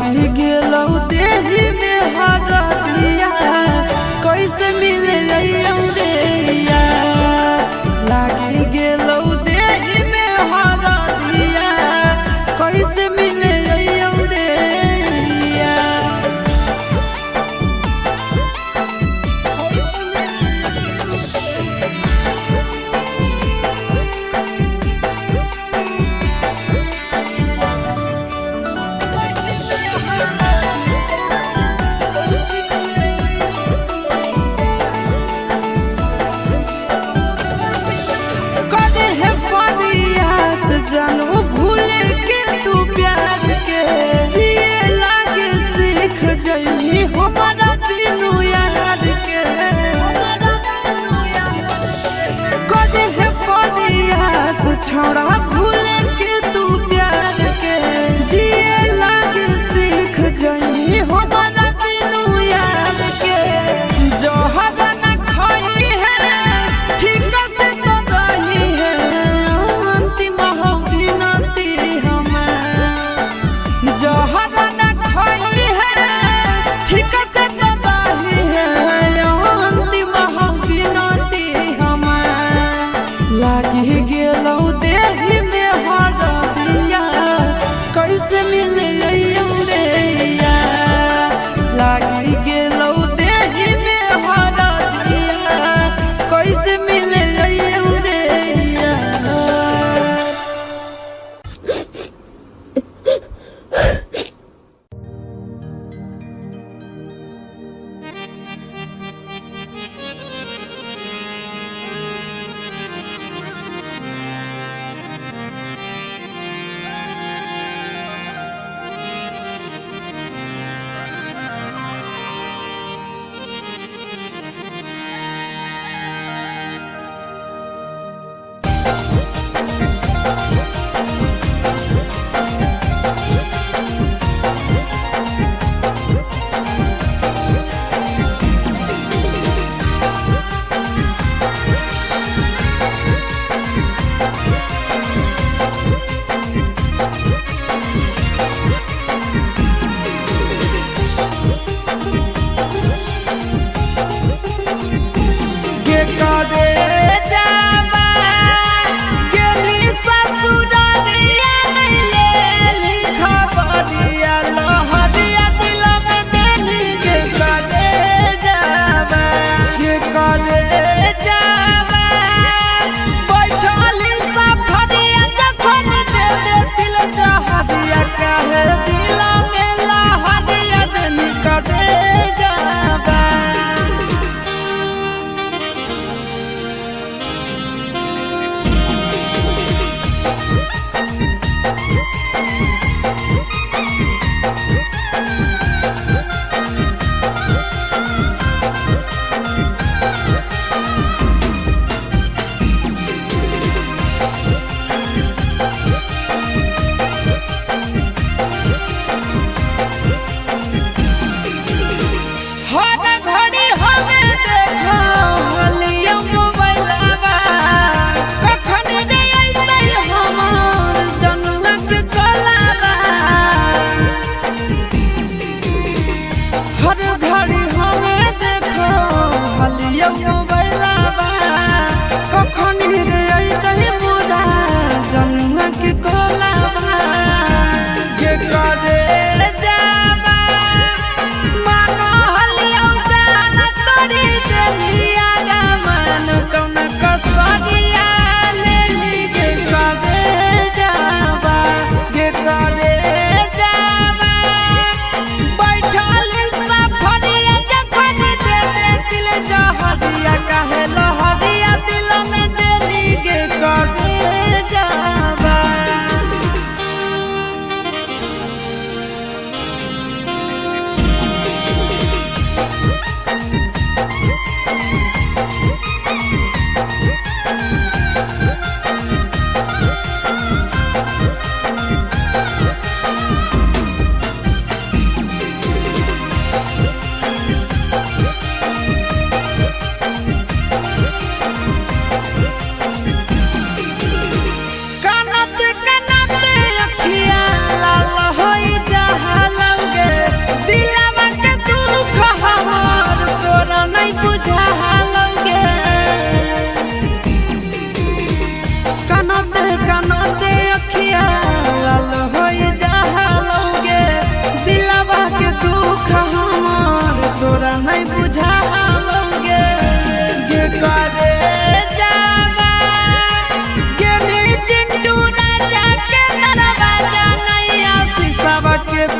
लागी गेलौ देही में हरदिया कैसे मिले रे लागी गेलौ देही में हरदिया कैसे मिले रे जानू भूल के तू प्यार के जिए लागे सीख जइनी हमारा बिनु याद के कदे है परियास छोड़ा भूल के तू प्यार के जिए लागे सीख जइनी हमारा बिनु याद के जो हवा न खाई है ठीक से तो रही है अंतिम जहर न खाई है ठीक से तो दाही है अंतिम बिनती हमार लागी गेलौ देही में हरदिया कैसे मिले रे लागी गेलौ देही में हरदिया कैसे मिले रे ससुर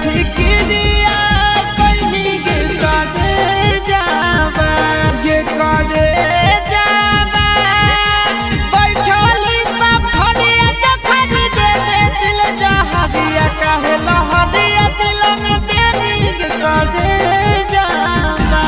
फिक्रिया कहीं गे करे जावा गे करे जावा बैठली सब हरिया जखन दे दे दिल जहरिया काहे लहरिया दिल में देनी गे करे जावा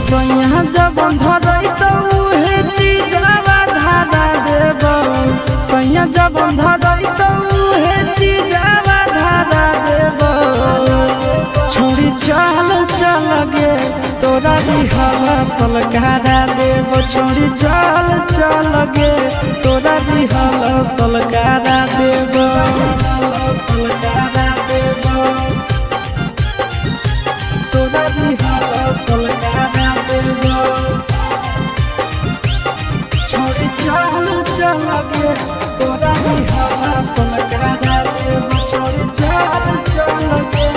सैया जब धरई तो उहे चीजवा धारा देब सैया जब धरई तो उहे चीजवा धारा देब छोड़ी चल चल गे तोरा रिहला सलकारा देब छोड़ी चल चल गे तोरा रिहला सलकारा देब सलकारा देब तोरा रिहला सलकारा छोड़ी चल चल गे तोरा रिहला सलकारा देब छोड़ी चल चल गे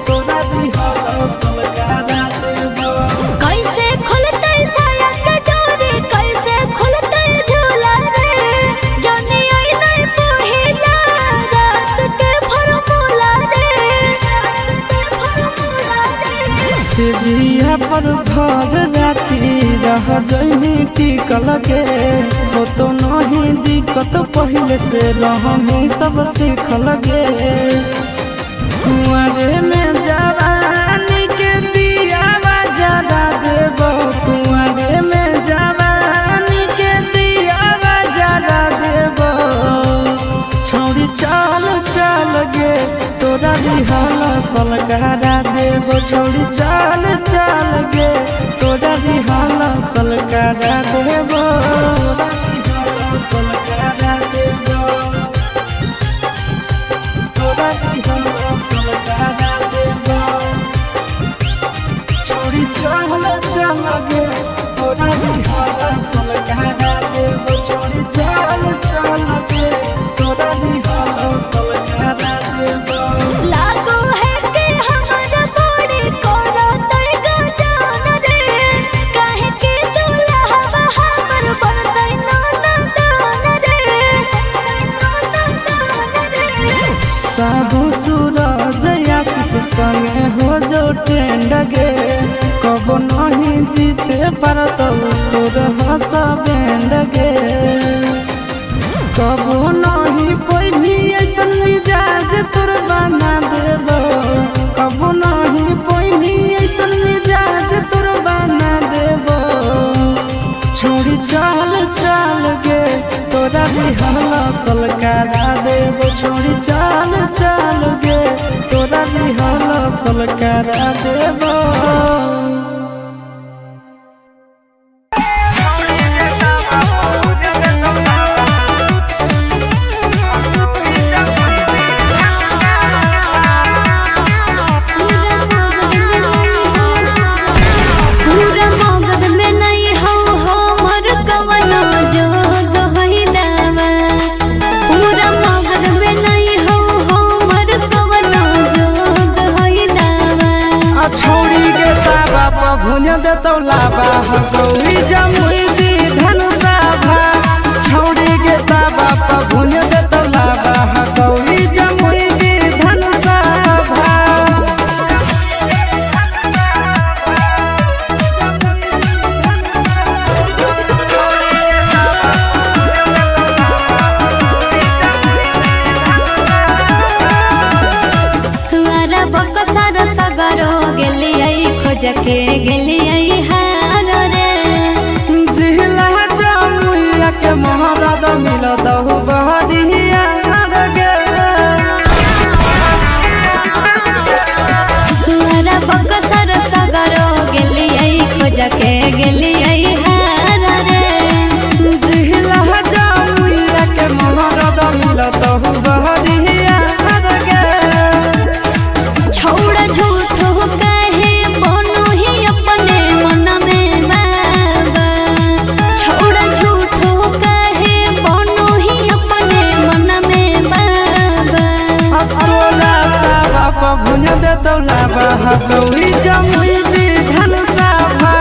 तोरा रिहला सलकारा देब कैसे खुलते साया के डोरी कैसे खुलते झूला रे जाने आई नहीं पहिला रात के फॉर्मूला रे सीढ़िया पर भर राती रह जइमी टिकल के हो तो नहीं दिक्कत पहले से रहमी सब सीखल गे कुंवरे में जवानी के दियावा जरा देब कुंवरे में जवानी के दियावा जरा देब छोड़ी चल चल गे तोरा रिहला सलकारा देब छोड़ी चल चल गे तोरा रिहला सलकारा देब सलकारा देब तोरा रिहला सलकारा देब छोड़ी चल चल गे तोरा रिहला सलकारा देब छोड़ी चल चल गे तोरा रिहला सलकारा देब लागो है कि हमारा बॉडी कोरा तय जान रे काहे के दूल्हा हमर बनतै नाना दान रे साबु सूरज आशीष संगे हो जो ट्रेंड गे कबो नहीं जीते पारत तोर हंस बैंड गे कबो नहीं पैभी ऐसन मिजाज तोर बना देब कबो नहीं पैभी ऐसन मिजाज तोर बना देब छोड़ी चल चल गे तोरा रिहला सलकारा देब छोड़ी चल चल गे तोरा रिहला सलकारा देब पूरा मगध में नहीं हो हमर कवनो जोग होइलावा पूरा मगध में नहीं हो हमर कवनो जोग होइलावा छोड़ी गे ताबा प भुन देतौ लाबा गौरी जमुई दी धनुषाभा छोड़ी गे ताबा प भुन देतौ लाबा गौरी जमुई दी धनुषाभा हमारा बकसर सगरो गेलियै खोज के गेलियै हार रे जिहला जमुइया के महाराज मिल दहु गेलियै हार रे जिहिला जामुइया के मोहरद मिलत हु बहरिया गे छौड़ा झूठो कहे बनो ही अपने मन में बाबा छौड़ा झूठो कहे बनो ही अपने मन में बाबा तोरा तावा प भुज देतौ लाबा हकौई जमुई विधान सभा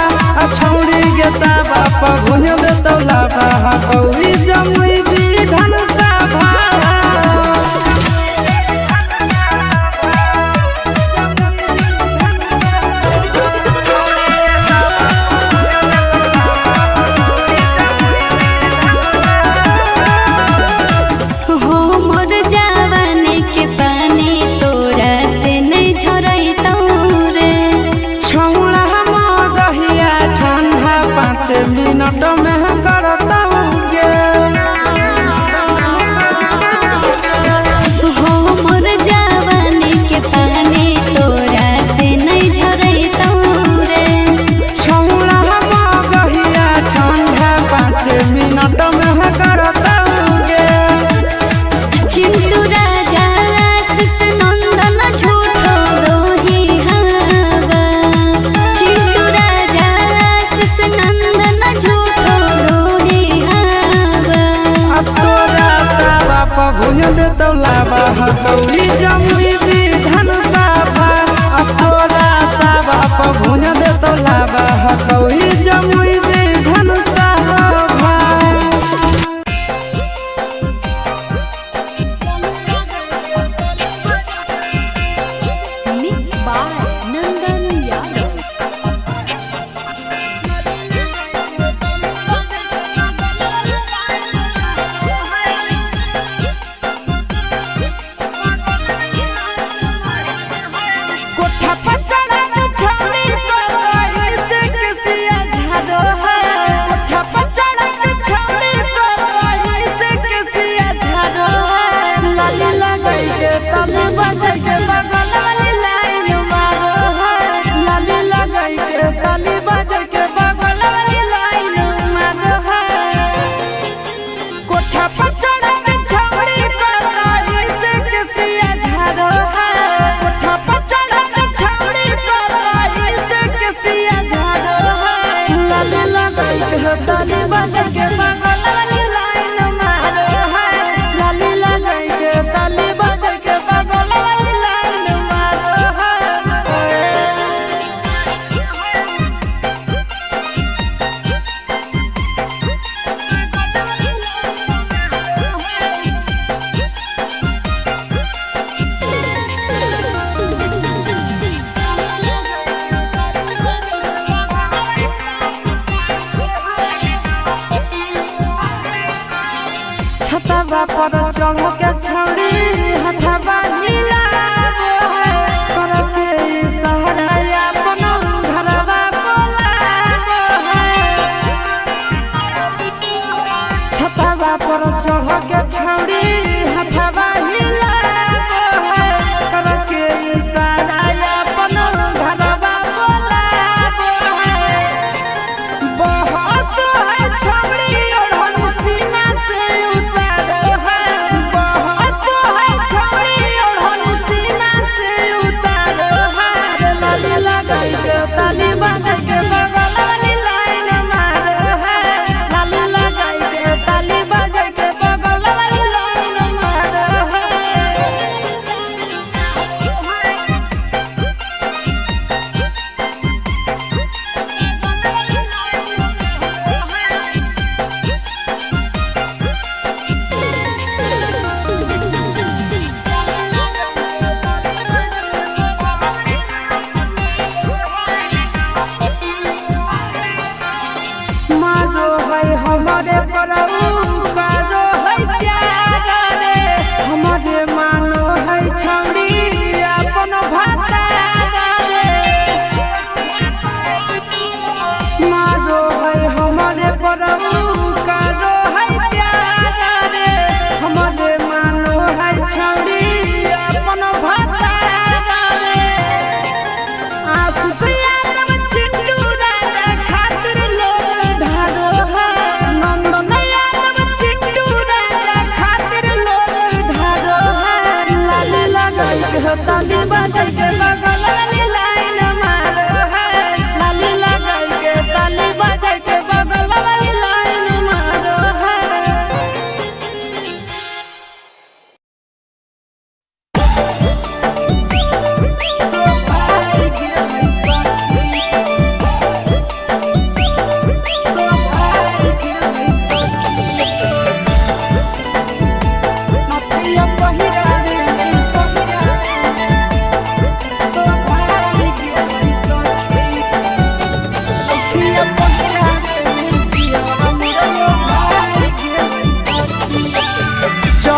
छौड़ी गे तावा प भुज देतौ लाबा हकौई जमुई विधान सभा हो मोर जवानी के पानी तोरा से नहीं झरैतौ रे छौड़ा मगहिया ठंडा 5 मिनट में करतौ गे हो मोर जवानी के पानी तोरा से नहीं झरैतौ रे छौड़ा मगहिया ठंडा 5 मिनट में करतौ गे चिंटू राजा आशीष नंदन झूठो दोही हवा चिंटू राजा आशीष नंदन झूठो दोही हवा तोरा तावा प भुज देतौ लाबा हकौई जमुई विधान सभा तोरा तावा प भुज देतौ लाबा हकौई जमुई विधान सभा मिक्स बाय नंदन यादव कोठा पर चढ़ा के छौड़ी को कोई से किसिया झाड़ो है कोठा पर चढ़ा के छौड़ी को कोई से किसिया झाड़ो है लाली लगई के तने बजै के बगल वाली लाइन मारो है लाली लगई के तने बजै के बगल वाली लाइन मारो है कोठा पर चढ़ा के छौड़ी को कोई से किसिया झाड़ो है कोठा पर चढ़ा के छौड़ी को कोई से किसिया झाड़ो है लाली लगई के तने बजै के बगल वाली लाइन मारो है लाली लगई के तने बजै के बगल वाली लाइन मारो है छतवा पर चढ़ के छौड़ी हथवा हिलाबो है करके इशारा अपन घरवा बोलाबो है छतवा पर चढ़ के छौड़ी हथवा हिलाबो है करके इशारा अपन घरवा बोलाबो है बहस है छौड़ी ओढ़न सीना से उतारो है बहस है छौड़ी ओढ़न सीना से उतारो है लाली लगई के ताली बजै के बगल वाली लाइन मारो है लाली लगई के ताली बजै के बगल वाली लाइन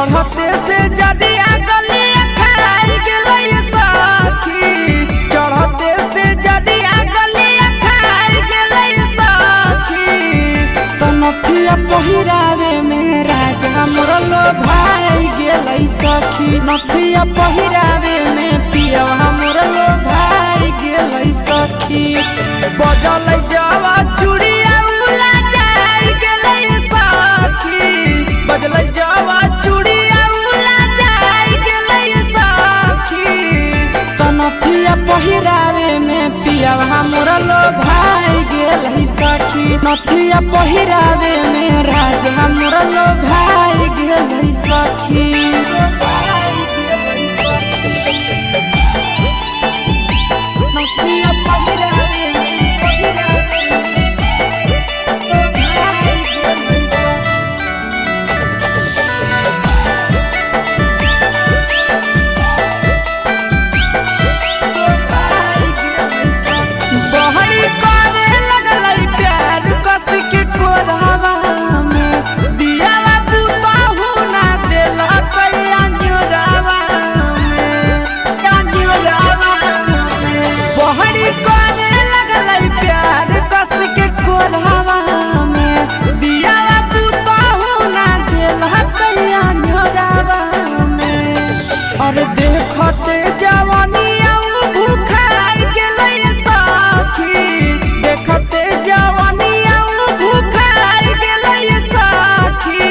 चढ़ते से जदिया गलिया खाई गेलै सखी, चढ़ते से जदिया गलिया खाई गेलै सखी। तो नथिया पहिरावे में राजा मोर लो भाई गेलै सखी, नथिया पहिरावे में पियवा मोर लो भाई गेलै सखी। बजलै जवा चूड़िया उला जाई गेलै सखी, बजलै जवा चूड़िया उला जाई गेलै सखी। तो नथिया पहिरावे में पियवा मोर लो भाई गेलै सखी, नथिया पहिरावे में राजा मोर लो भाई गेलै सखी। नथिया पहिरावे बहरी करे लगलै प्यार कस के कोरावा में, दियावा बुताहु ना देला कैया न्योरावा में, न्योरावा में। बहरी करे लगलै प्यार कस के कोरावा में, दियावा बुताहु ना देला कैया न्योरावा में। और देखते जवानिया भूखाई गेलै सखी, देखते जवानिया भूखाई गेलै सखी।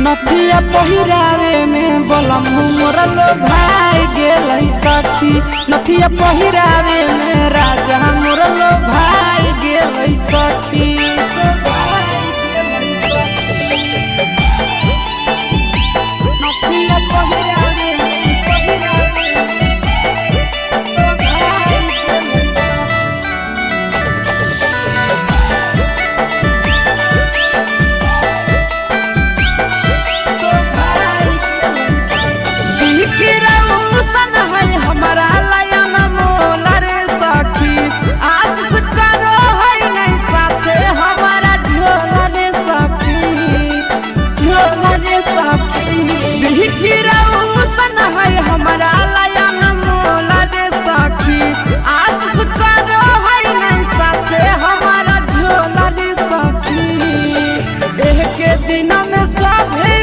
नथिया पहिरावे में बलम मोर लो भाई गेलै सखी, नथिया पहिरावे में राजा मोर लो भाई गेलै सखी। नथिया पहिरावे हमारा लयन मोला रे सखी, आशीष करो है नहीं साथे हमारा झोला रे सखी, झोला रे सखी। बिखिरौसन है हमारा लयन मोला रे सखी, आशीष करो है नहीं साथे हमारा झोला रे सखी। एक दिन में सभे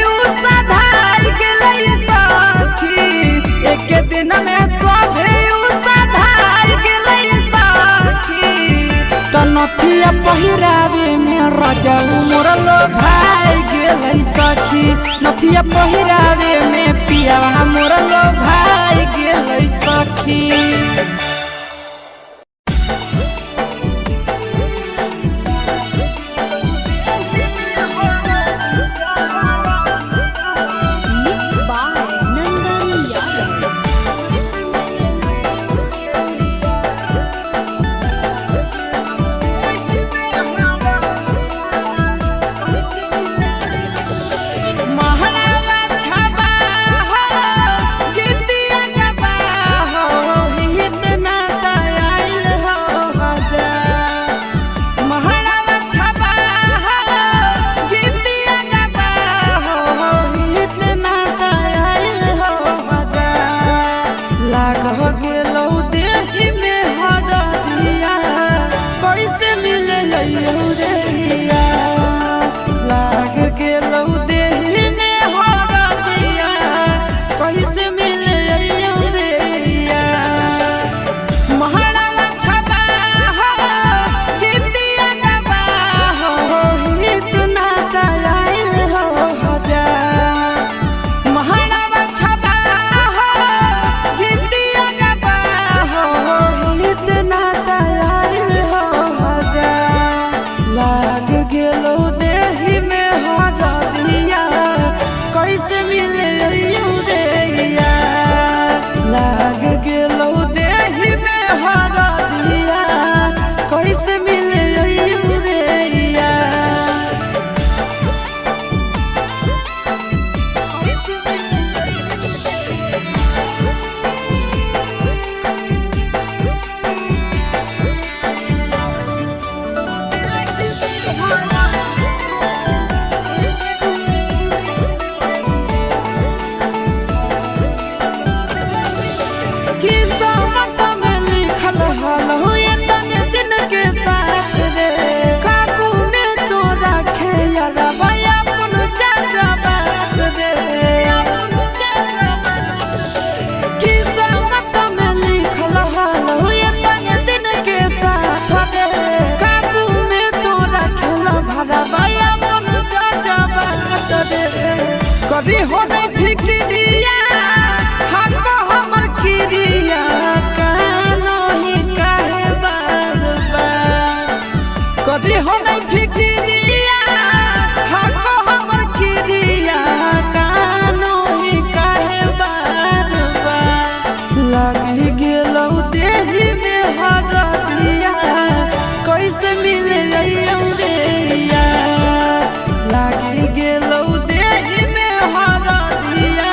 सधाई गेलै सखी, एक दिन में सभे सधाई गेलै सखी। तो नथिया पहिरावे में राजा मोर लो भाई गेलै सखी, नथिया पहिरावे में पियवा मोर लो भाई गेलै सखी। महलावा छबा कभी हो नहीं फिक्रिया हको हमर किरिया कानो ही काहे बार बार कभी हो नहीं फिक्रिया हको हमर किरिया कानो ही काहे बार बार लागी गेलौ देही में हरदिया कैसे मिले जइयौ रे यार लागी गेलौ देही में हरदिया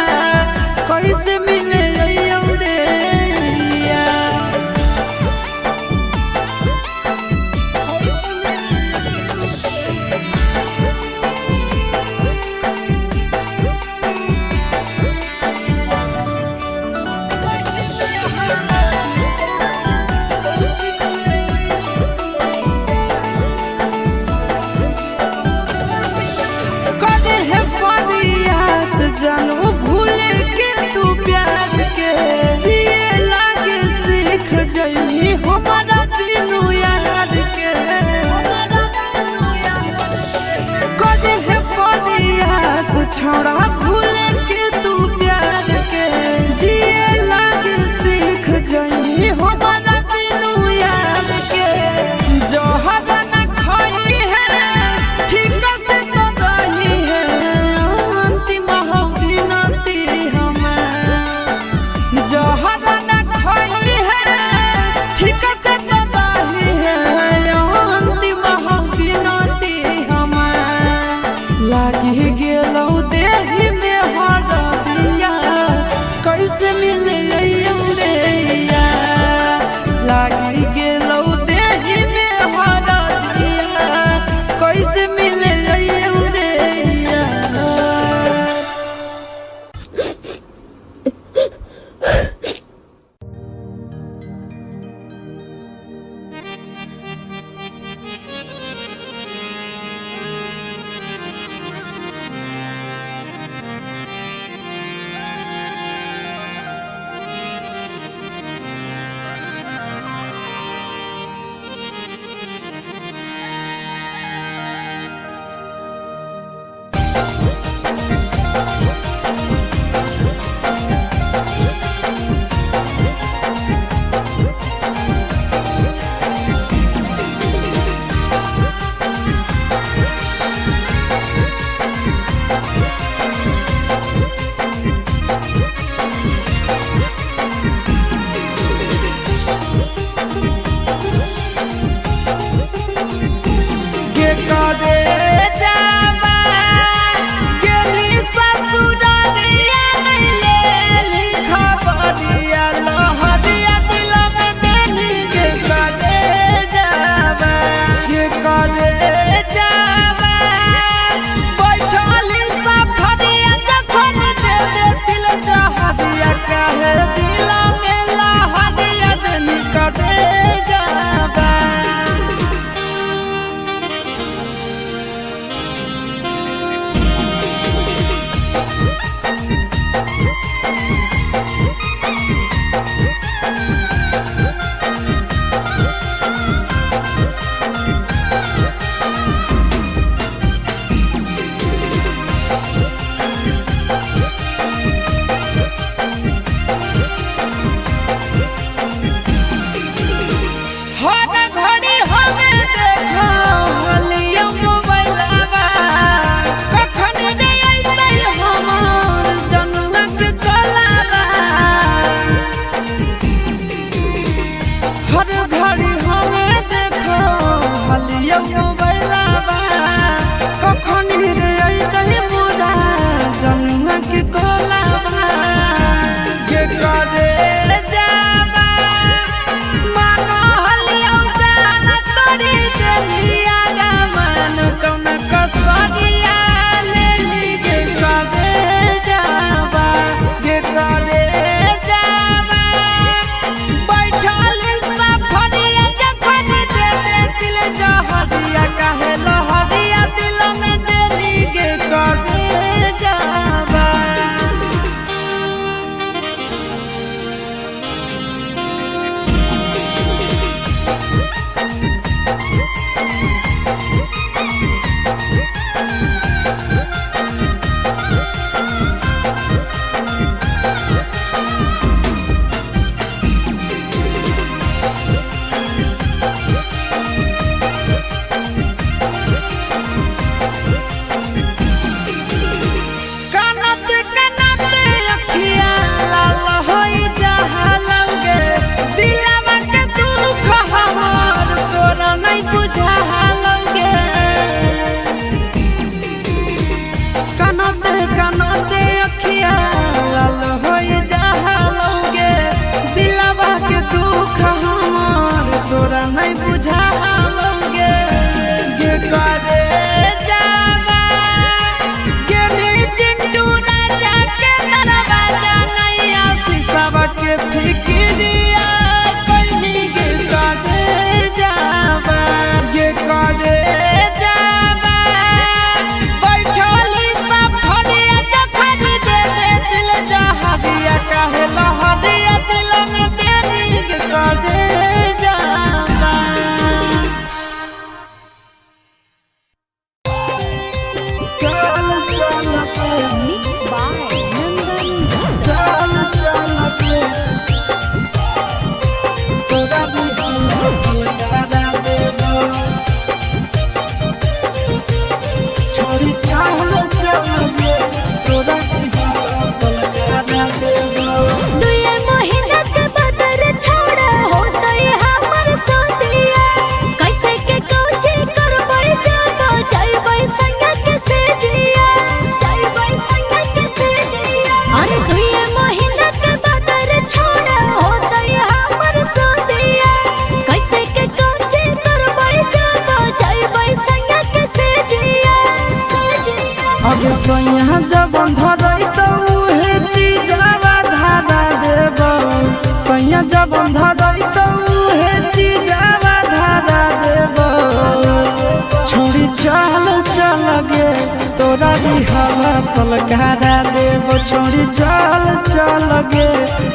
तोरा दिहला सलकारा देव छोड़ी चल चल गे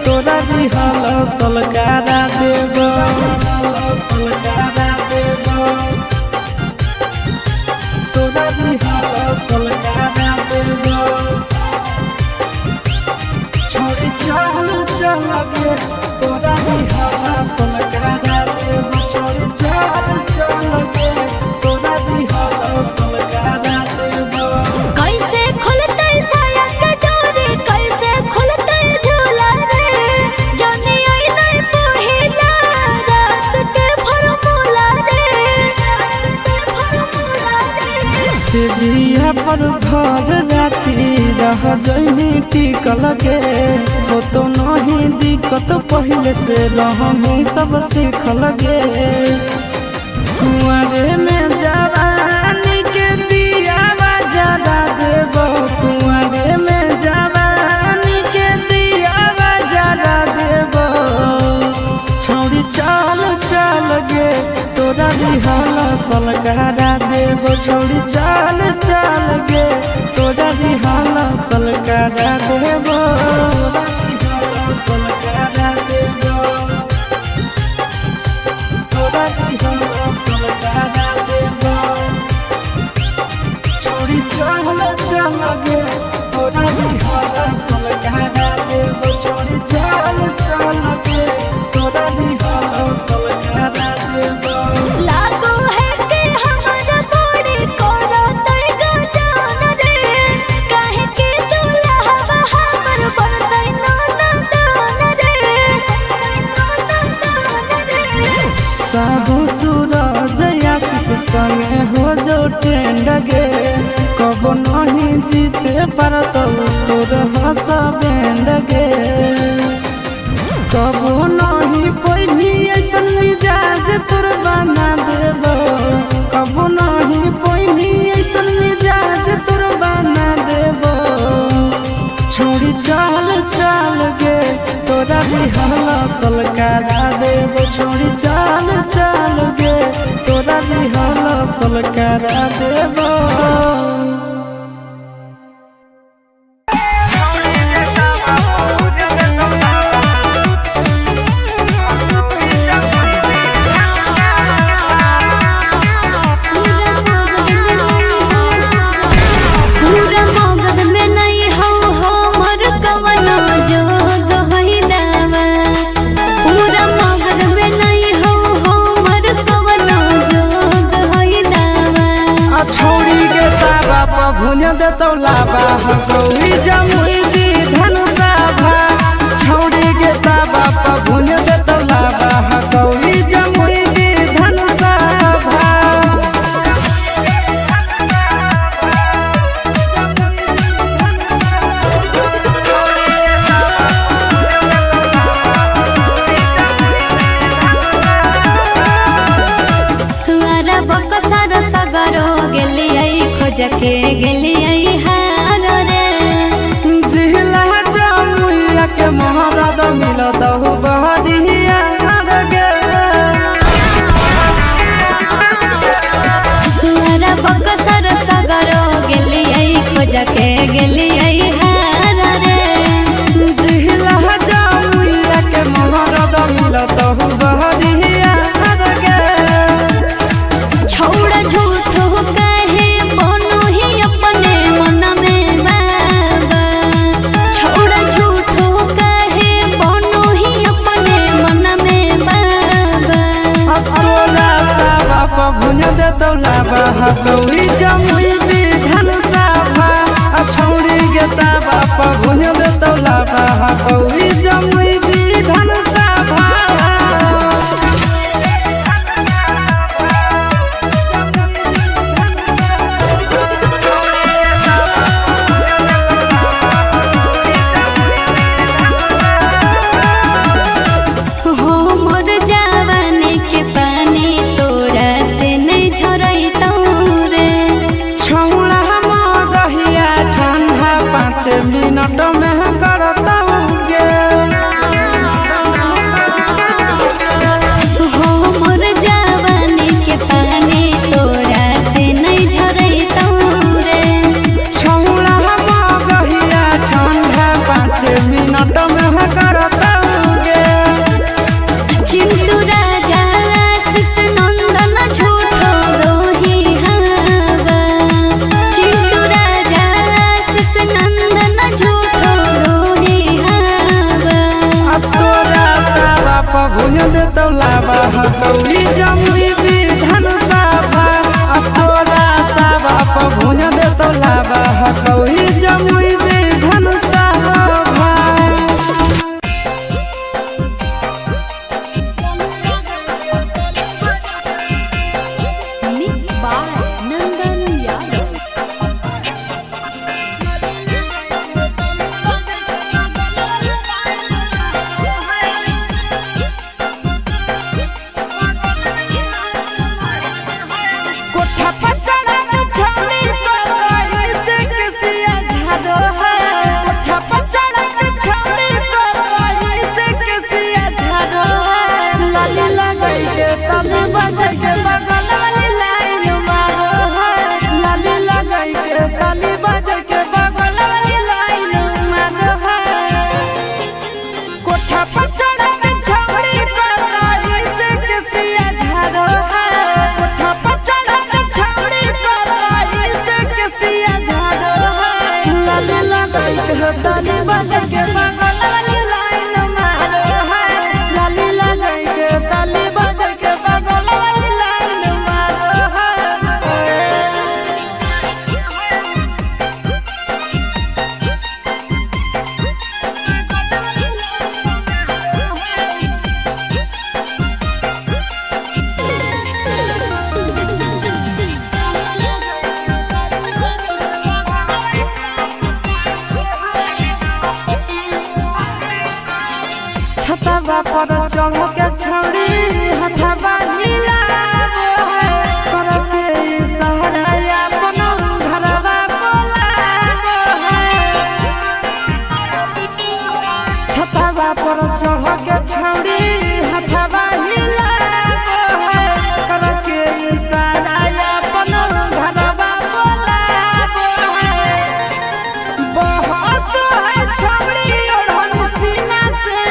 तोरा दिहला सलकारा देव सलकारा देव तोरा दिहला सलकारा देव छोड़ी चल चल गे तोरा दिहला सलकारा देव छोड़ी चल चल गे तोरा दिहला सलकारा देव कैसे खुलते साया के डोरी कैसे खुलते झूला रे जानी आई नहीं पहिला रात के फॉर्मूला रे सिधिया पर भर राती रह जइनी टिकल गे हो तो नहीं दिक्कत पहले से रहमी सब सीखल गे कुंवरे में जवानी के दिया जला देव कुंवरे में जवानी के दिया जला देव छौड़ी चल चल गे तोरा दिहला सलकारा देव छौड़ी चल चल गे तोरा दिहला सलकारा देव सलकारा देव तोरा दिहला सलकारा देव छोड़ी चल चल गे तोरा दिहला सलकारा देव छोड़ी चल चल गे तोरा दिहला सलकारा देव लागो है कि हमारा बॉडी कोरा तैगा जान रे काहे के दुल्हा हमर बनतै नाना दान रे साबु सूरज आशीष संगे हो जो ट्रेंड गे कबो नहीं जीते पारत तोर हंस बैंड गे कबो नहीं पैनी ऐसन मिजाज तोर बना देव कबो नहीं पैनी ऐसन मिजाज तोर बना देव छोड़ी चल चल गे तोरा दिहला सलकारा देव छोड़ी चल चल गे तोरा दिहला सलकारा देव पूरा मगध में नहीं हो हमर कवनो जोग होई दावा पूरा मगध में नहीं हो हमर कवनो जोग होई दावा छोड़ी गे ताबा प भुज देतौ लाबा गौरी जमुई दी धनुषा भा छोड़ी गे ताबा प भुज देतौ लाबा गौरी जमुई दी धनुषा भा हमारा बकसर सगरो गेलियै खोज के गेलियै हार रे जिहला जमुइया के महाराज मिलत हो बहरिया गे हमारा बकसर सगरो गेलियै खोज के गेलियै हार रे जिहला जमुइया के महाराज मिलत हो बहरिया गे छोड़ झूठ हो कहे बनो ही अपने मन में बाबा छोड़ झूठ हो कहे बनो ही अपने मन में बाबा तोला ताबा प भुज देतौ लाबा गौरी जमुई दी धनुषा भा छौड़ी गे ताबा प भुज देतौ लाबा गौरी जमुई दी धनुषा भा हमर जवानी के पानी तोरा से नहीं झरैतौ रे छौड़ा मगहिया ठंडा 5 मिनट में करतौ गे हमर जवानी के पानी तोरा से नहीं झरैतौ रे छौ हकौड़ी जमुई विधान सभा अब तोरा तावा पर भुज देतौ लाबा हकौड़ी जमुई विधान सभा। छतवा पर चढ़ के छौड़ी हथवा हिलावो है करके सहरा अपन घरवा बोलावो है। छतवा पर चढ़ के छौड़ी हथवा हिलावो है करके सहरा अपन घरवा बोलावो है। बहस है छौड़ी ओढ़न सीना से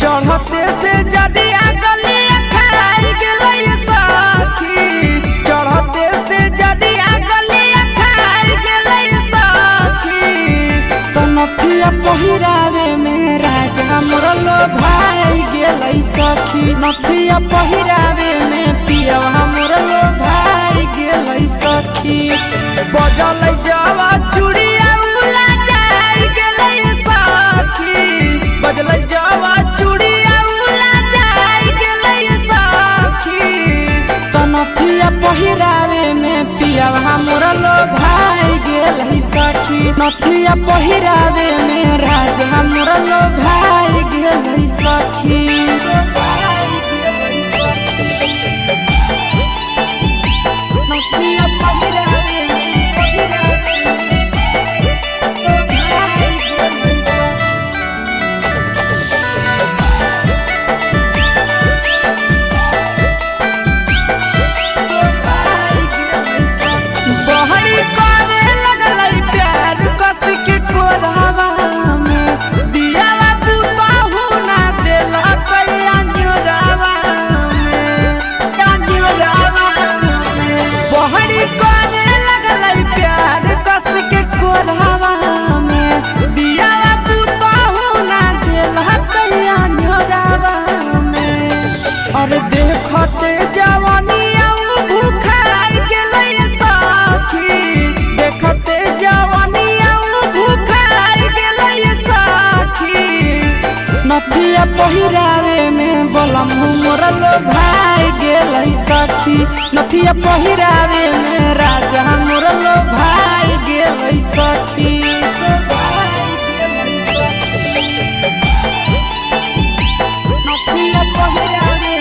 चढ़ते से जदिया गलिया खाई गेलै सखी चढ़ते से जदिया गलिया खाई गेलै सखी तो नथिया पहिरावे में राजा मोर लो भाई गेलै सखी नथिया पहिरावे में पिया मोर लो भाई गेलै सखी बजलै जावा चूड़िया उला जाई गेलै सखी बजलै जावा चूड़िया उला जाई गेलै सखी तो नथिया पहिरावे में पिया मोर लो भाई गेलै सखी नथिया पहिरावे में राजा मोर लो भाई गेलै सखी। नथिया पहिरावे में राजा मोर लो भाई गेलै सखी। नथिया पहिरावे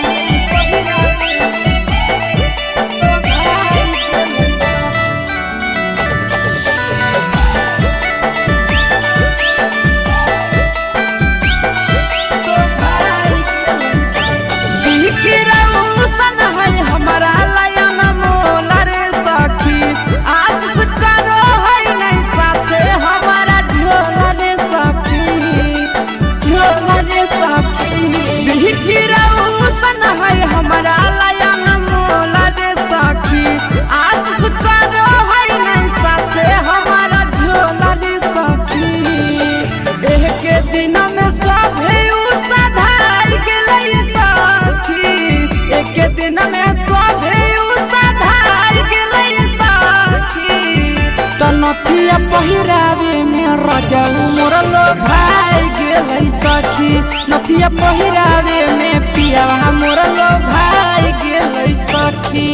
हमारा लायन मोला रे सखी, आस करो है नहीं साथे हमारा ढोला रे सखी, ढोला रे सखी। बिखिरौसन है हमारा लायन मोला रे सखी, आस करो है नहीं साथे हमारा ढोला रे सखी। एक दिन में सभे उसाधार गेलै सखी, एक दिन में सभे उसाधार गेलै सखी। त नथिया पहिरावे में राजा मोर लो भाई गेलै सखी, नथिया पहिरावे में पिया मोर लो भाई गेलै सखी।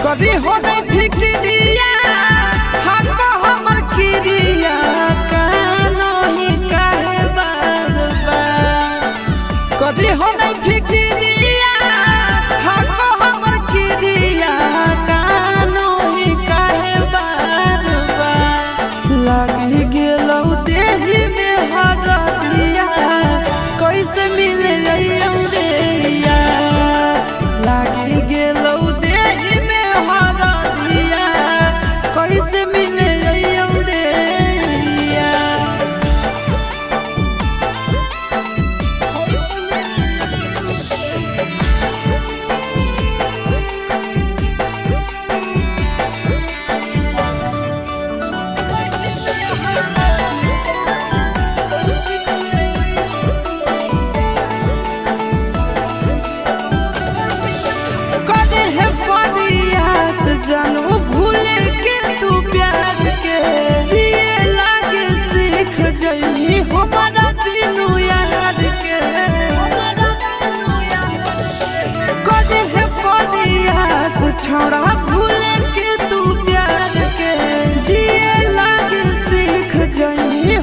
कभी हो नहीं फिक्रिया हको हमर किरिया कानो ही काहे बार बार। कभी हो नहीं फिक्रिया हको हमर किरिया कानो ही काहे बार बार। लगी गेलौ देही में हरदिया कैसे मिले रे, लगी गेलौ कैसे मिले रे। कदे है परियास जानू भूल के तू प्यार के, जिए लागे सीख जइनी हमारा बिनु याद के। कदे है परियास छोड़ा भूल के तू प्यार के, जिए लागे सीख जइनी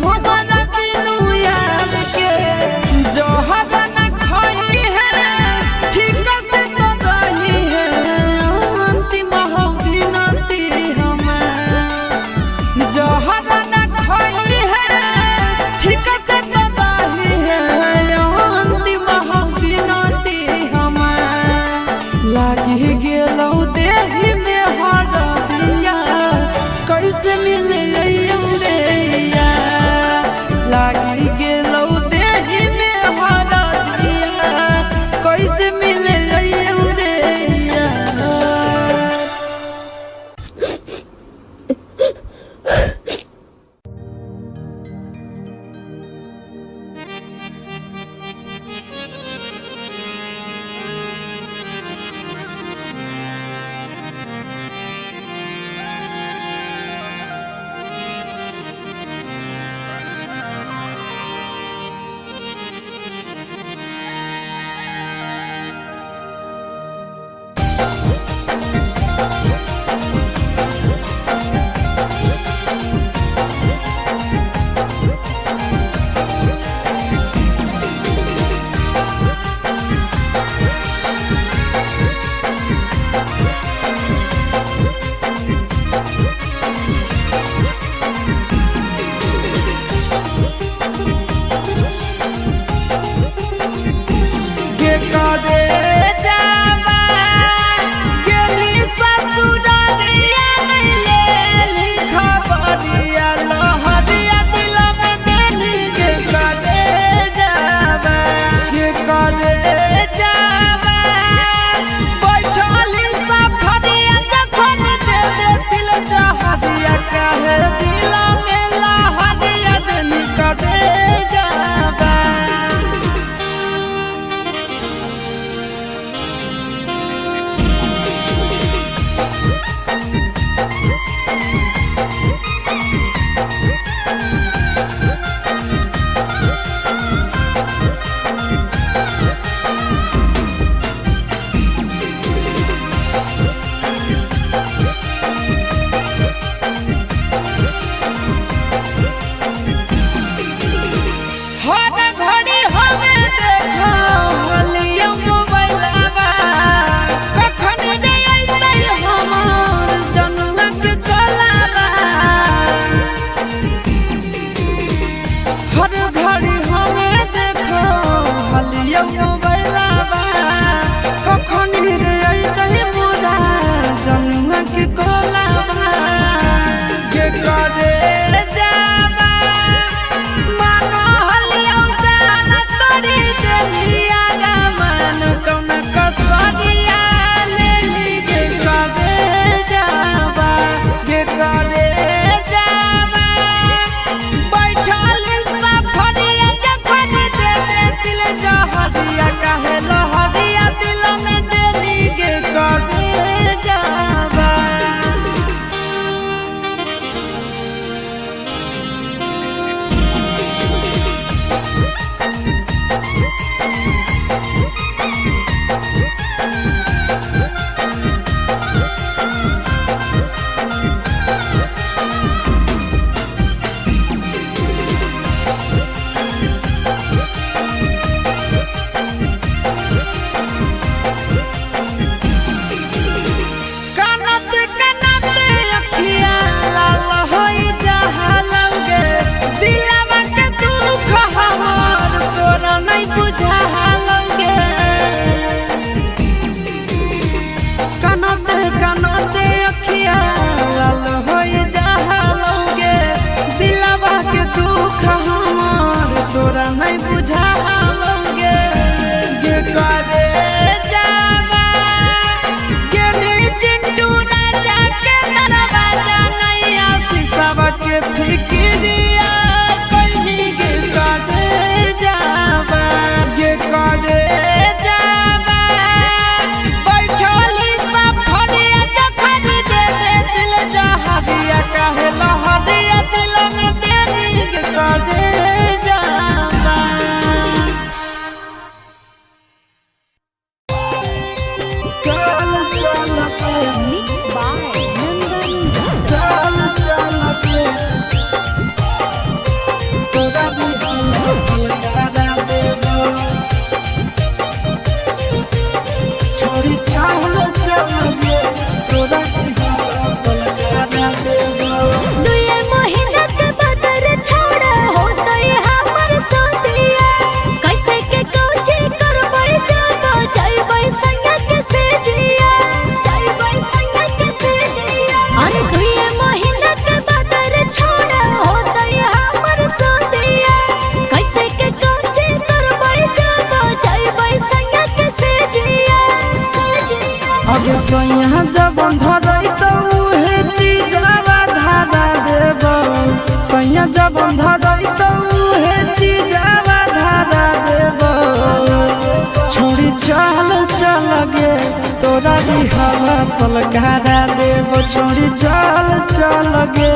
सलकारा देव छोड़ी चल चल गे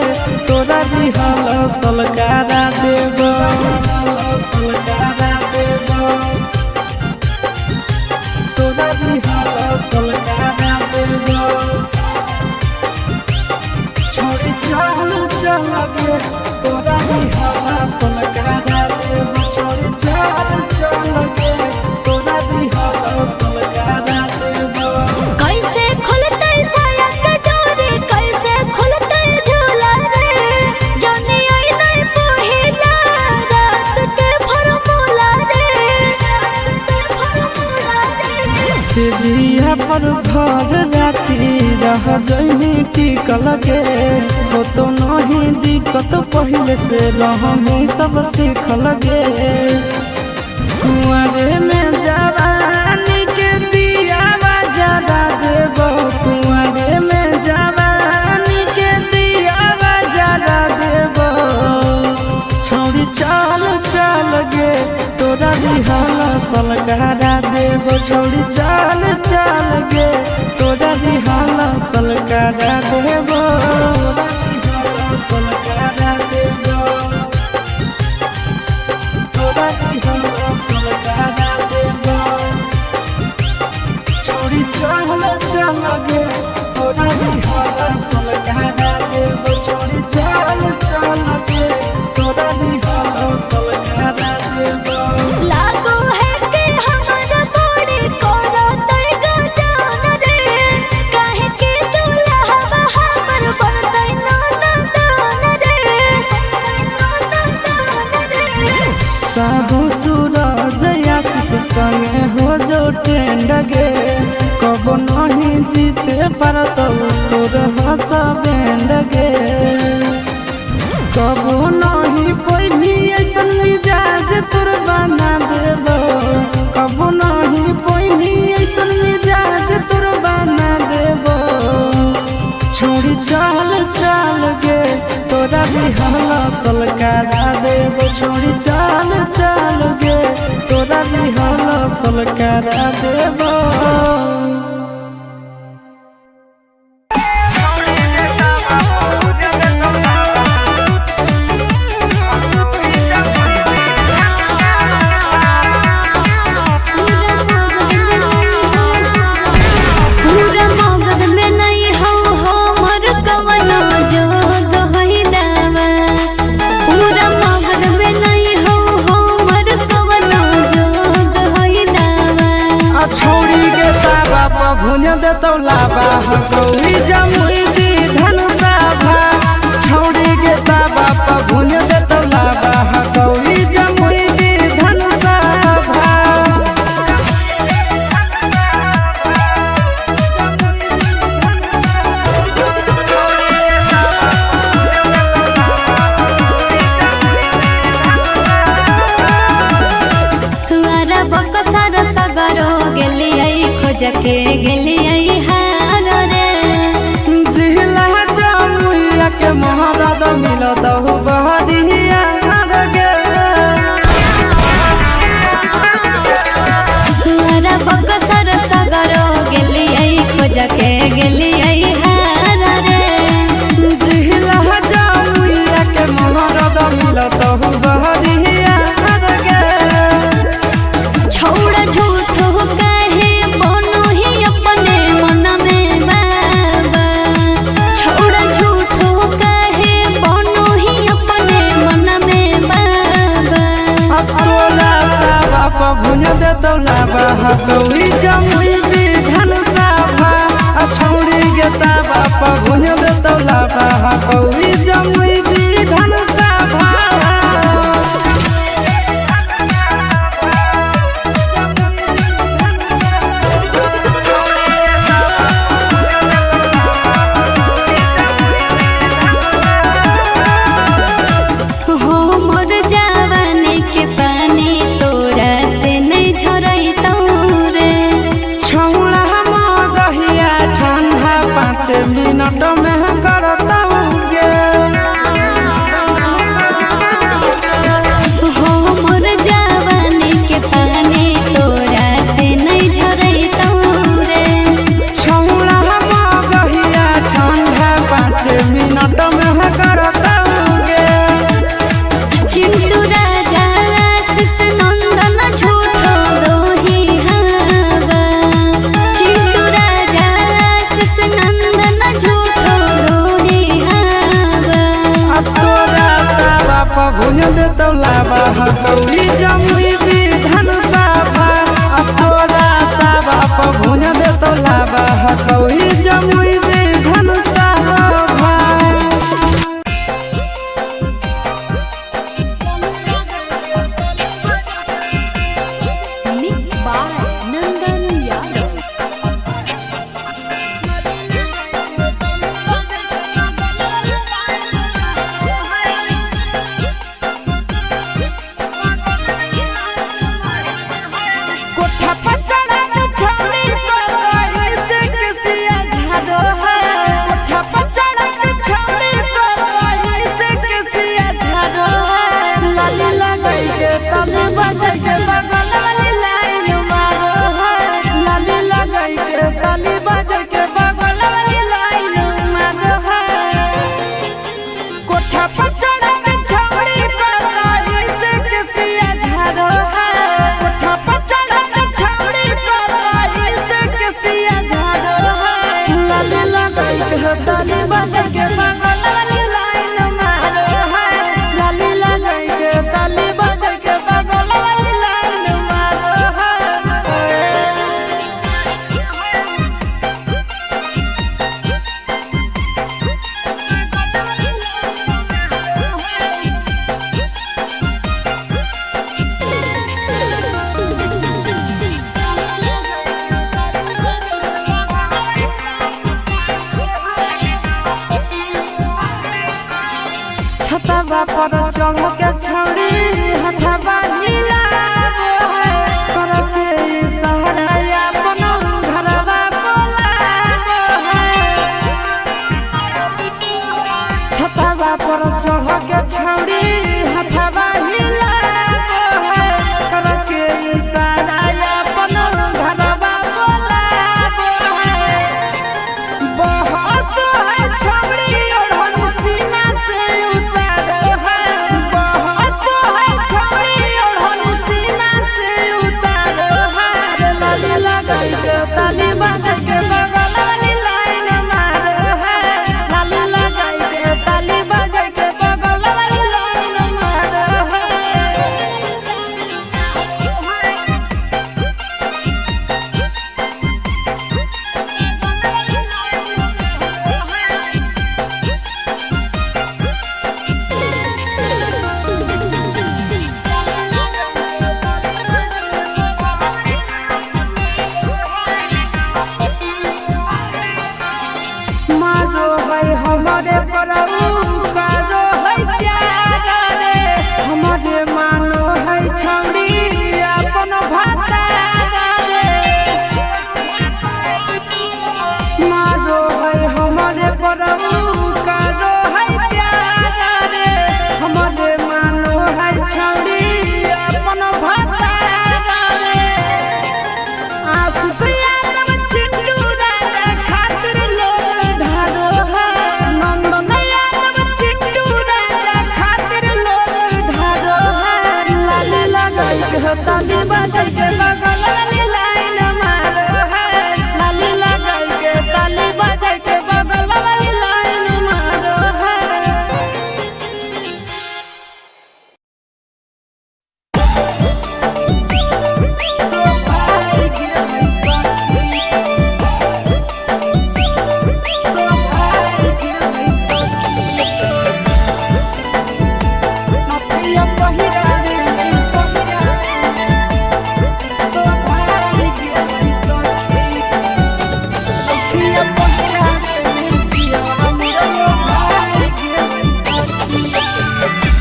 तोरा दिहल सलकारा देव सलकारा देव तोरा दिहल सलकारा देव जिया पर भर राती रह जइनी टिकल गे हो तो नहीं दिक्कत पहले से रहमी सब सीखल गे कुआरे में जवानी के दिया जरा देबो कुआरे में जवानी के दिया जरा देबो छौरी चल चल गे तोरा रिहाल सलकारा देबो छौरी चल चल गे तोरा रिहाल सलकारा देबो सलकारा देबो तोरा रिहाल सलकारा देबो छौरी चल चल गे तोरा रिहाल सलकारा देबो छौरी चल चल गे तोरा रिहाल सलकारा देबो लागो है कि हमारा बड़ी कोरा तैगा जान रे काहे के दुल्हा हमर बरदै नाना दान रे साधु सूरज आशीष संगे हो जो ट्रेंड गे कब नहीं जीते पारत तोर हंस बैंड गे कब नहीं कोई भी ऐसन मिजाज तोर बना देबो कब नहीं कोई भी ऐसन मिजाज तोर बना देबो छोड़ी चल चल गे तोरा रिहाल सलकारा देबो छोड़ी चल चल गे तोरा रिहाल सलकारा देबो पूरा मगध में नहीं हो हमर कवनो जोग होई दावा पूरा मगध में नहीं हो हमर कवनो जोग होई दावा छौड़ी के ताबा पर भुन देतौ लाबा गौरी जमुई दी धनुषा भा छौड़ी के ताबा पर भुन देतौ लाबा गौरी जमुई दी धनुषा भा हमारा बकसर सगरो गेलियै खोज के गेलियै हार रे जिहला जमुइया के महाराज मिलत हो बहरिया गे हमारा बकसर सगरो गेलियै खोज के गेलियै हार रे जिहला जमुइया के महाराज मिलत हो बहरिया गे छौड़ा झूठो काहे बनो ही अपने मन में बाबा छौड़ा झूठो काहे बनो ही अपने मन में बाबा तोरा ताबा पर भुन देतौ लाबा गौरी जमुई दी धनुषा भा छौड़ी के ताबा पर भुन देतौ लाबा गौरी जमुई दी धनुषा भा हमर जवानी के पानी तोरा से नहीं झरैतौ रे छौड़ा मगहिया ठंडा 5 मिनट में करतौ गे हमर जवानी के पानी तोरा से नहीं झरैतौ रे छौड़ा मगहिया ठंडा 5 मिनट में करतौ गे चिंटू राजा आशीष नंदन झूठो दोही हवा चिंटू राजा आशीष नंदन झूठो दोही हवा तोरा ताबा पर भुन देतौ लाबा गौरी जमुई दी धनुषा भा तोरा ताबा पर भुन देतौ लाबा गौरी जमुई दी धनुषा भा Mixed by Nandan Yadav. छतवा पर चढ़ के छौड़ी हथवा हिलावे है करके इशारा अपन घरवा बोलावे है छतवा पर चढ़ के छौड़ी हथवा हिलावे है करके इशारा अपन घरवा बोलावे है बहस है छौड़ी ओढ़न सीना से उतारे है बहस है छौड़ी ओढ़न सीना से उतारे है लाली लगाई के ताली बजा के बगल वाली लाइन मारे है लाली लगाई के ताली बजा के बगल वाली लाइन मारे है मारो है हमारे परऊ कारो है प्यार रे हमारे मानो है छौड़ी अपन भातार रे मारो है हमारे परऊ कारो है प्यार रे हमारे मानो है छौड़ी अपन भातार रे आशीष यादव चिंटू राजा खातिर लोग ढारो है नंदन यादव चिंटू राजा खातिर लोग ढारो है लाली लगाई के ताली बजाई के बगल वाली लाइन मारो है लाली लगाई के ताली बजाई के बगल वाली लाइन मारो है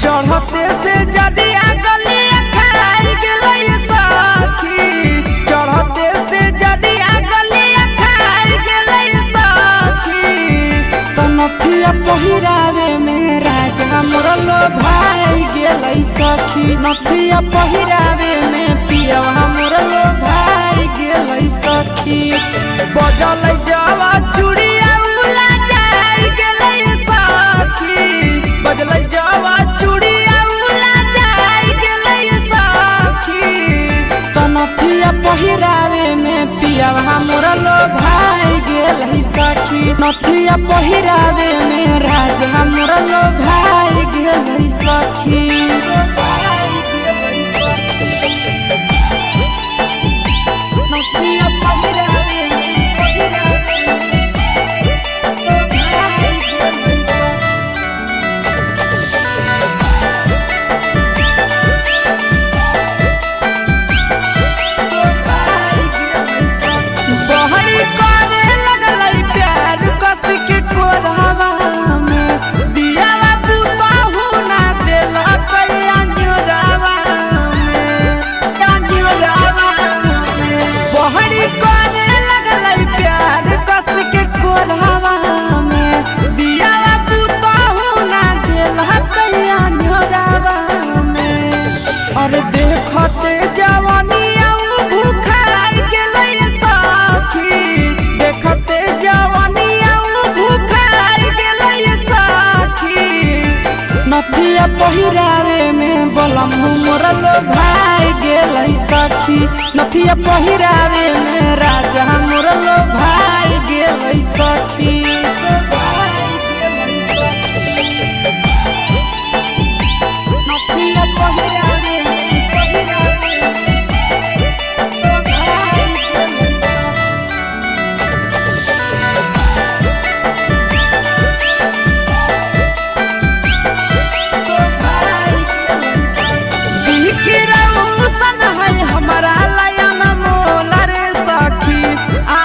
चढ़ते से जदिया गलिया खाई गेलै सखी चढ़ते से जदिया गलिया खाई गेलै सखी तो नथिया पहिरावे में राजा मोर लो भाई गेलै सखी नथिया पहिरावे में पियवा मोर लो भाई गेलै सखी बजल जावा चूड़िया उला जाई गेलै सखी बजल जावा चूड़िया उला जाई गेलै सखी तो नथिया पहिरावे में पियवा मोर लो भाई गेलै सखी नथिया पहिरावे में राजा मोर लो भाई गेलै सखी नथिया पहिरावे बहरी करे लगलै प्यार कस के कोरहवा में दियावा पुतहु ना देला कैया जोरावा में बहरी करे लगलै प्यार कस के कोरहवा में दियावा पुतहु ना देला कैया जोरावा में और देखते जवानिया भूखाई गेलै सखी देखते जवानिया भूखाई गेलै सखी नथिया पहिरावे में बलम मोर लो भाई गेलै सखी नथिया पहिरावे में राजा मोर लो भाई गेलै सखी नथिया पहिरावे हमारा लयन मोलर सखी आ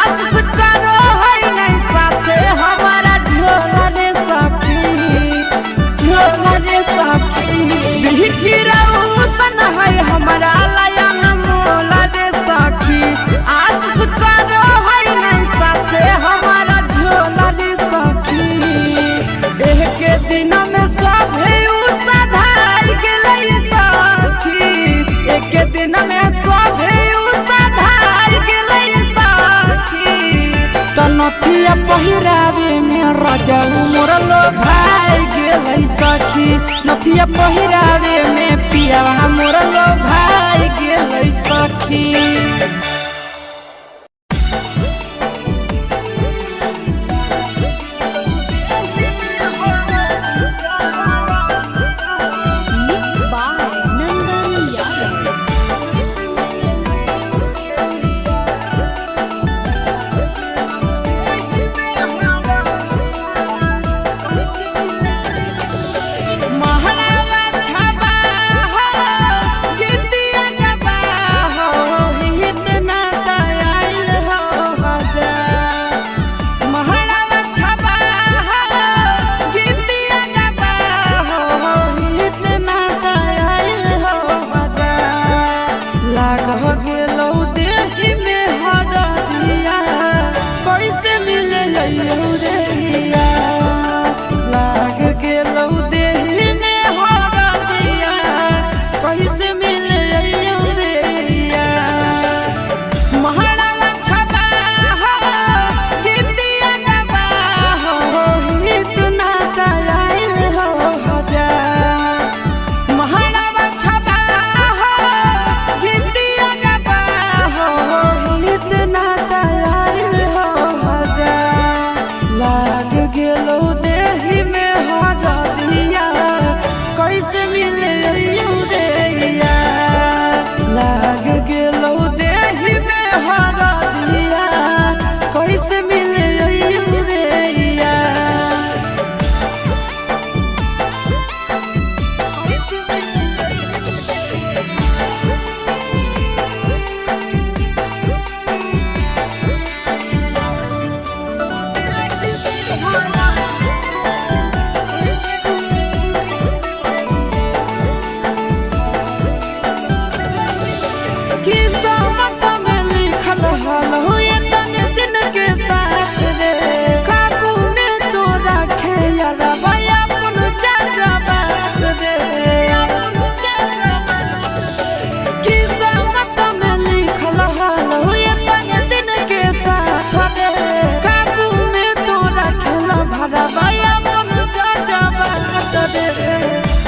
नथिया पहिरावे में रजऊ मोर लो भाई गेलै सखी नथिया पहिरावे में पियावा मोर लो भाई गेलै सखी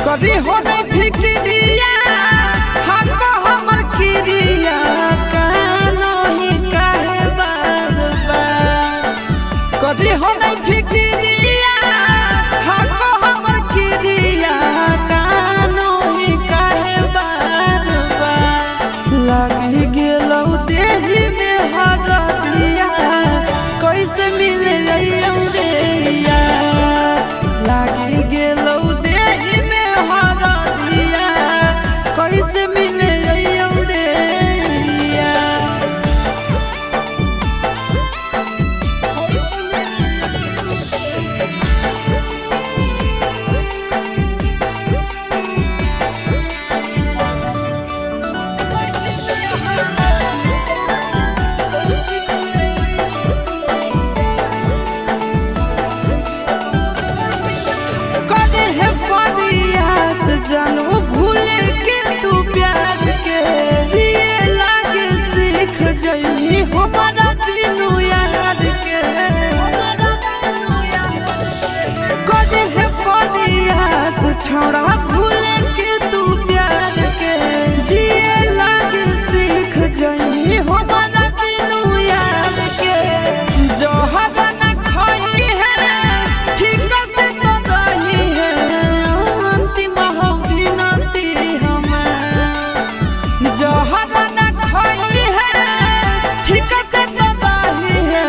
कभी हो नहीं फिक्रिया हमको हमर खिरिया कानो ही काहे बार बार कभी हो नहीं फिक्रिया हमको हमर खिरिया कानो ही काहे बार बार लगी गेलौ देही में हरदिया कैसे मिले रहियौ रे यार लगी गेलौ देही में हरदिया कैसे मिले रहियौ रे यार जानू भूल के तू प्यार के जिए लागे सीख जइनी हमारा दिनू याद के कदे है परियास छोड़ा भूल के तू प्यार के जिए लागे सीख जइनी हमारा दिनू याद के जोहर न खाई है ठीक से तो रही है जोहर न खाई है ठीक से तो दाही है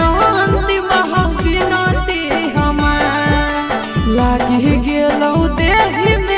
अंतिम हम बिनती हमार लागी गेलौ देही में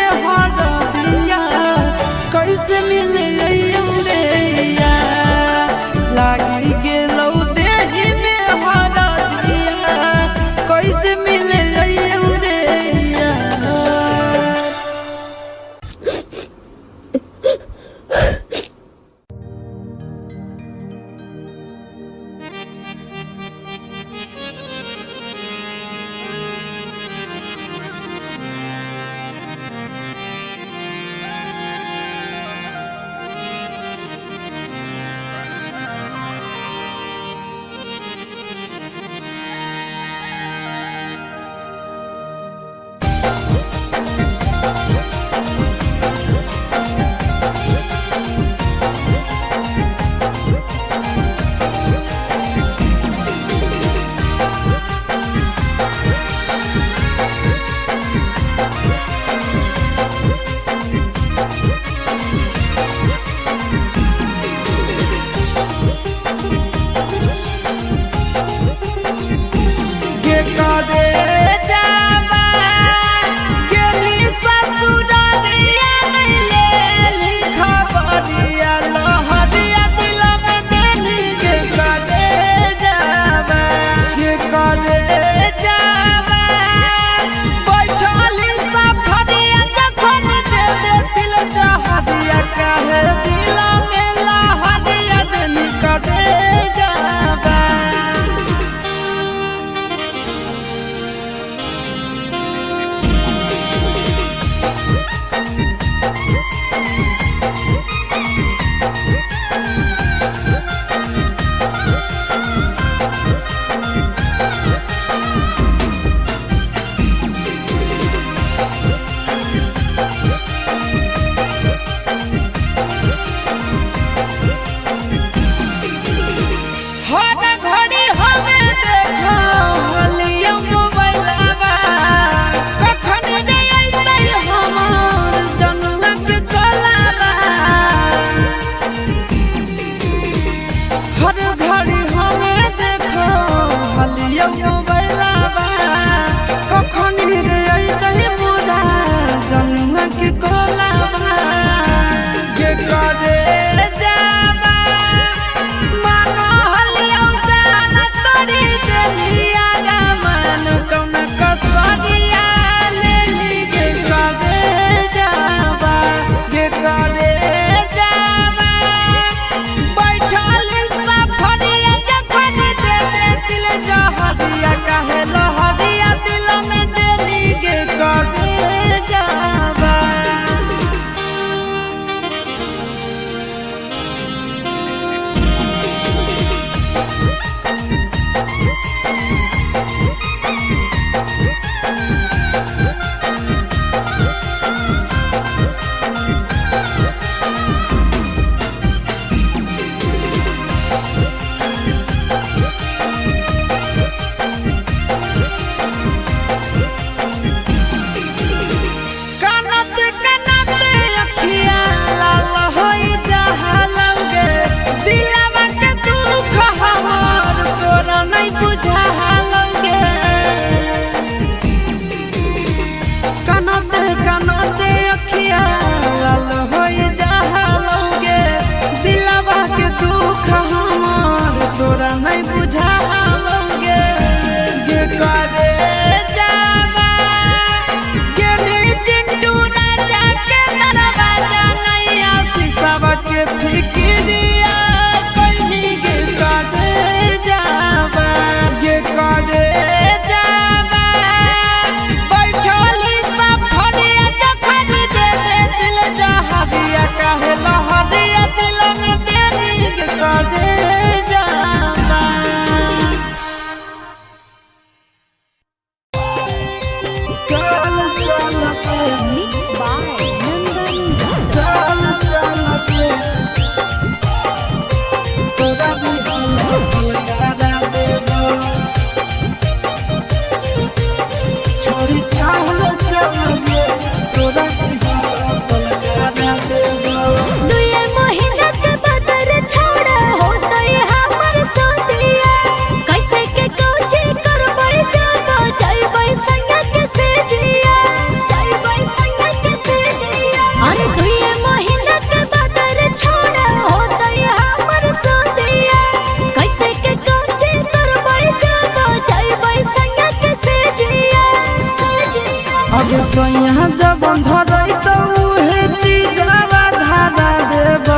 सैया जब धरई तो उहे चीजवा धारा देब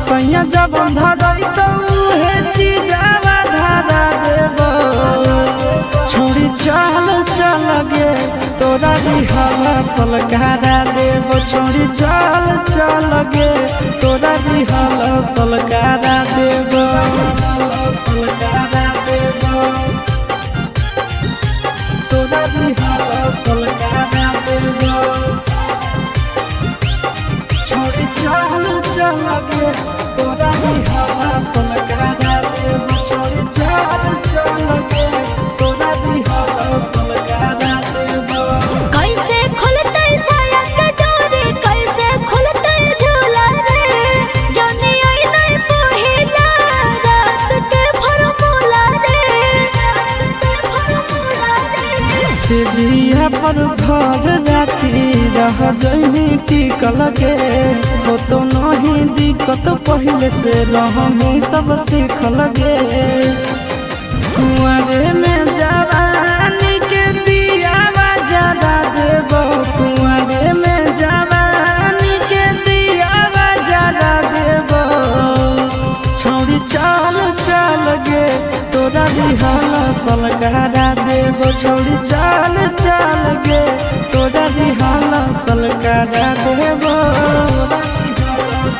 सैया जब धरई तो उहे चीजवा धारा देब छोड़ी चल चल गे तोरा रिहला सलकारा देब छोड़ी चल चल गे तोरा रिहला सलकारा देब सलकारा देब तोरा रिहला सलकारा चल गे तोरा दिहल सलकारा देबो। कैसे खुलते साया के डोरी, कैसे खुलते झूला रे, जाने आई नहीं पहिला रात के फॉर्मूला रे, सिधिया पर भर राती रह जइनी टिकल गे हो तो नहीं दिक्कत पहले से रहमी सब सीखल गे। कुंवारे में जवानी के दियावा जरा देबो, कुंवारे में जवानी के दियावा जरा देबो। छौरी चल चल गे तोरा दिहल सलकारा देबो, छौरी चल चल गे तोरा दिहल सलकारा देबो,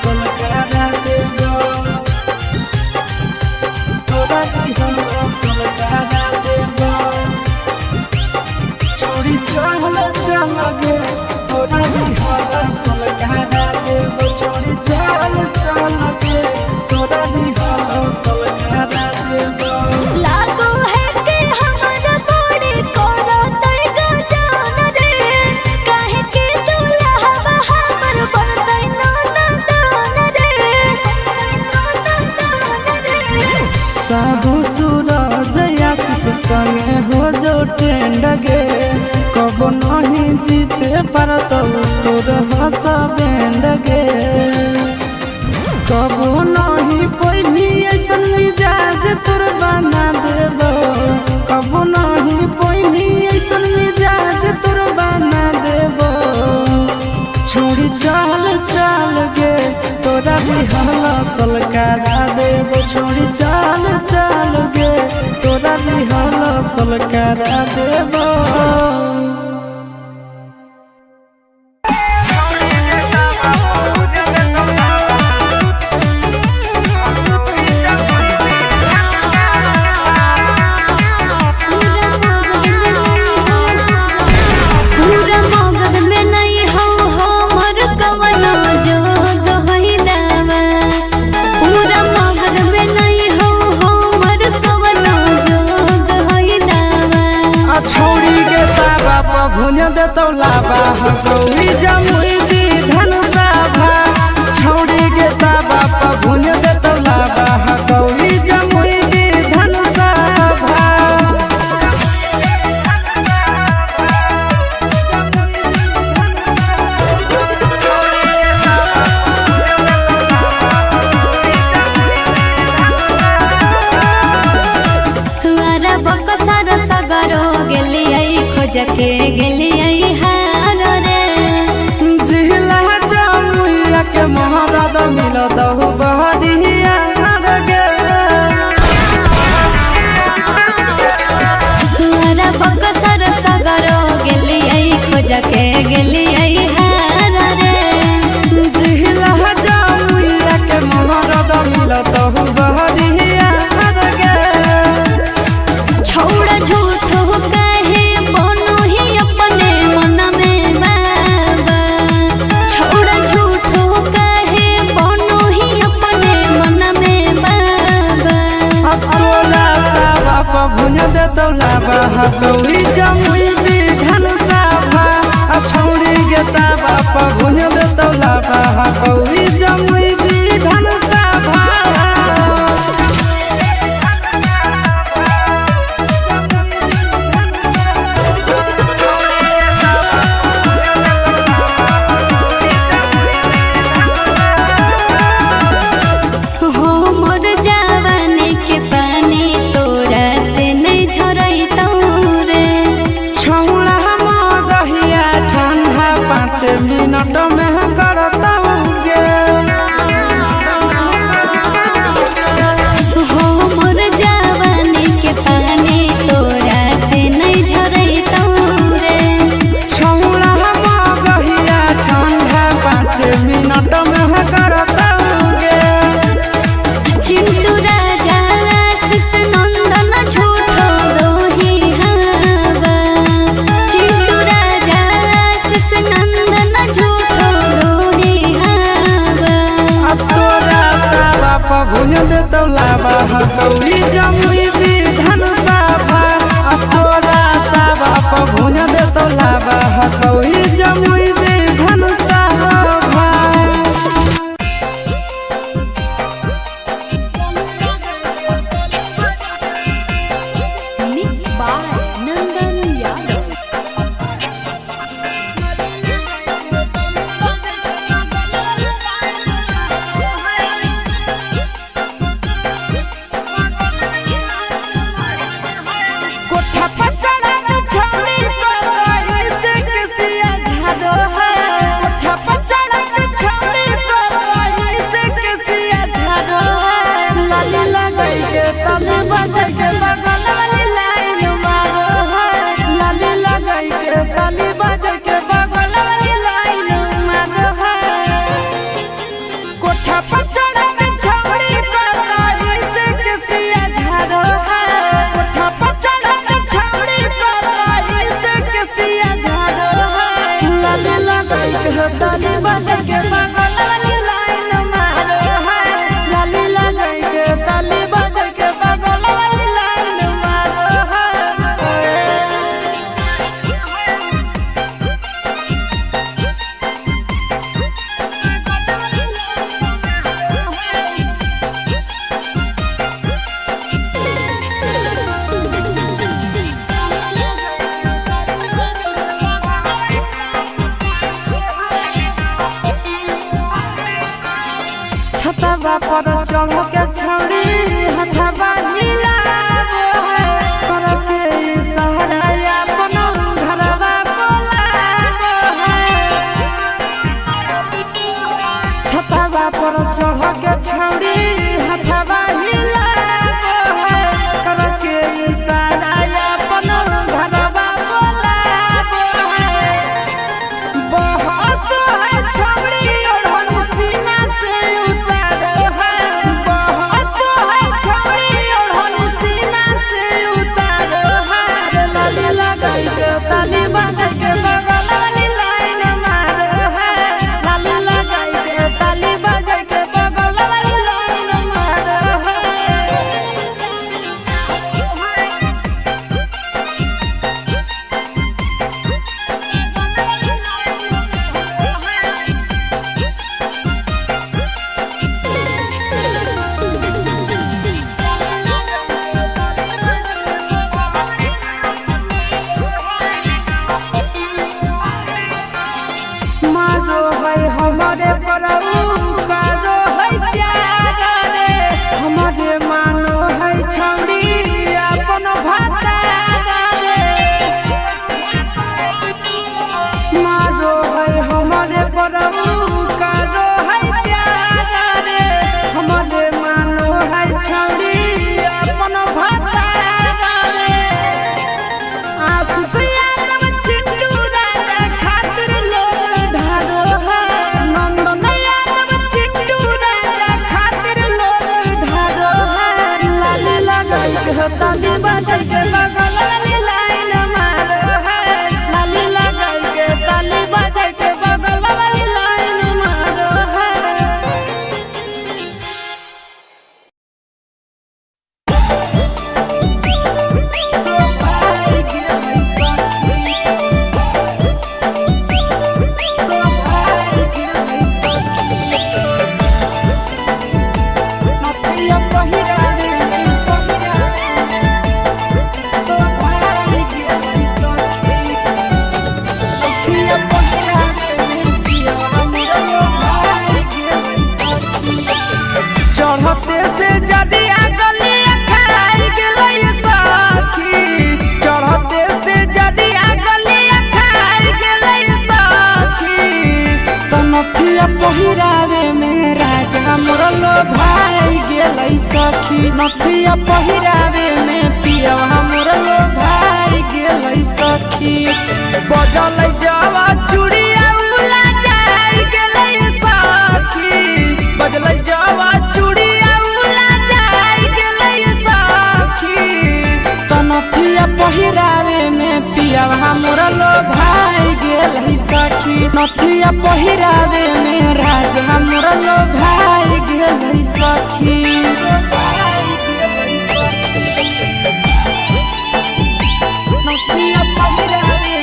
सलकारा देबो, तोरा दिहल सलकारा देबो। छौरी चल चल गे तोरा दिहल सलकारा देबो, छौरी चल चल गे तोरा दिहल सलकारा देबो। लागो है कि हमारा बड़ी कोनो तय जान रे, काहे के दुल्हा हमर बनतै नाना दान रे। साहू सूरज आशीष संगे हो जो ट्रेंड गे कबो नहीं जीते पारत तोर हंस बैंड गे। कबो नहीं पैनी ऐसन मिजाज तोर बना देबो, कबो नहीं पैनी ऐसन मिजाज तोर बना देबो। छोड़ी चल चल गे तोरा दिहल सलकारा देबो, छोड़ी चल चल गे तोरा दिहल सलकारा देबो। पूरा मगध में नहीं हो हमर कवनो जोग होइलावा, पूरा मगध में नहीं हो हमर कवनो जोग होइलावा। आ छोड़ी गे ताबा प भुज देतौ लाबा गौरी जमुई दी धनुषाभा, छोड़ी गे ताबा प भुज देतौ लाबा गौरी जमुई दी धनुषाभा। हमारा बकसर सगरो गेलियै खोज के गेलियै हार रे, जिहला जमुइया के महाराज मिलत हो बहरिया गे। हमारा बकसर सगरो गेलियै खोज के गेलियै हार रे। जिहला जमुइया के महाराज मिलत हो बहरिया गे। छौड़ा झूठो कहे बनो ही अपने मन में बाबा, छौड़ा झूठो कहे बनो ही अपने मन में बाबा। अब तोला ताबा प भुज देतौ लाबा गौरी जमुई दी धनुषाभा, आ छौड़ी गे ताबा प भुज देतौ लाबा गौरी जमुई दी धनुषाभा। हो मोर जवानी के पानी तोरा से नहीं झरैतौ रे, कोठा पर चढ़ा के छौड़ी को ऐसे किसिया झाड़ो है कोठा पर चढ़ा के छौड़ी को ऐसे किसिया झाड़ो है लाली लगाई के तने बजे के बगल वाली लाइन मारो है लाली लगाई के तने बजे के बगल वाली लाइन मारो है कोठा पर चढ़ा के छौड़ी को ऐसे किसिया झाड़ो है कोठा पर चढ़ा के छौड़ी को ऐसे किसिया झाड़ो है लाली लगाई के तने बजे के बगल वाली लाइन मारो है लाली लगाई के तने बजे के बगल वाली लाइन मारो है छतवा पर चढ़ के छौड़ी हथवा हिलावो है कर के सहारा अपन घरवा बोलावो है छतवा पर चढ़ के छौड़ी हथवा हिलावो है कर के सहारा अपन घरवा बोलावो है बहस है छौड़ी ओढ़न सीना से उतारो है बहस है छौड़ी ओढ़न सीना से उतारो है लाली लगाई के ताली बांध के बगल वाली लाइन मारो है लाली लगाई के ताली बांध के बगल वाली लाइन मारो है मारो है हमारे परऊ कारो है प्यार रे हमारे मानो है छौड़ी अपन भाता रे मारो है हमारे परऊ कारो है प्यार रे हमारे मानो है छौड़ी अपन भाता रे आशीष यादव चिंटू राजा खातिर लोग ढारो है नंदन यादव चिंटू राजा खातिर लोग ढारो है लाली लगाई के ताली बांध के बगल वाली लाइन मारो है लाली लगाई के ताली बांध के बगल वाली लाइन मारो है चढ़ते से जदिया गलिया खाई गेलै सखी चढ़ते से जदिया गलिया खाई गेलै सखी तो नथिया पहिरावे में राजा मोर लो भाई गेलै सखी नथिया पहिरावे में पिया मोर लो भाई गेलै सखी बजलै जावा चूड़िया उला जाई गेलै सखी बजलै जावा चूड़िया उला जाई गेलै सखी तो नथिया पहिरावे में पिया मोर लो भाई गेलै सखी नथिया पहिरावे में राजा मोर लो भाई गेलै सखी नथिया पहिरावे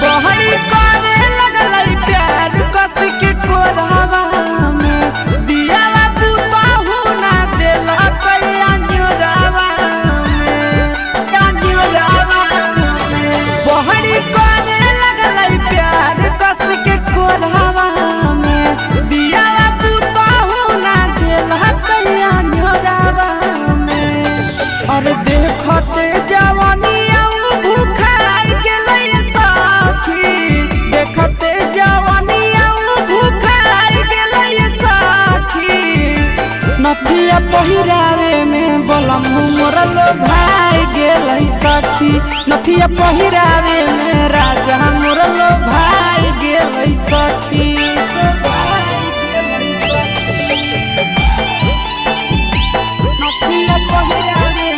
बहरी करे लगलै प्यार कस के कोरावा में दिया बुता हो ना देला कैया बलम मोर लो भाई गेल सखी नथिया पहिरावे में राजा मोर लो भाई गेल सखी नथिया पहिरावे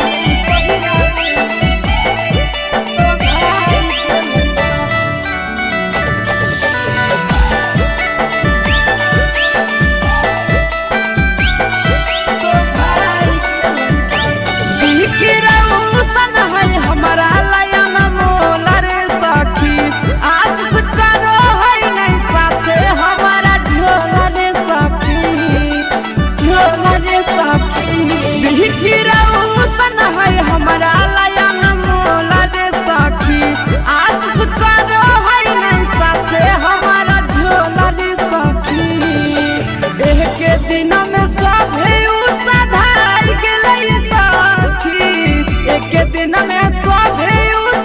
हमारा लायन मोला रे सखी आस करो है नहीं साथे हमारा ढोला रे सखी बिखिराऊ सन है हमारा लायन मोला रे सखी आस करो है नहीं साथे हमारा ढोला रे सखी एक दिन में सब सधाई गेलै सखी एक दिन में सब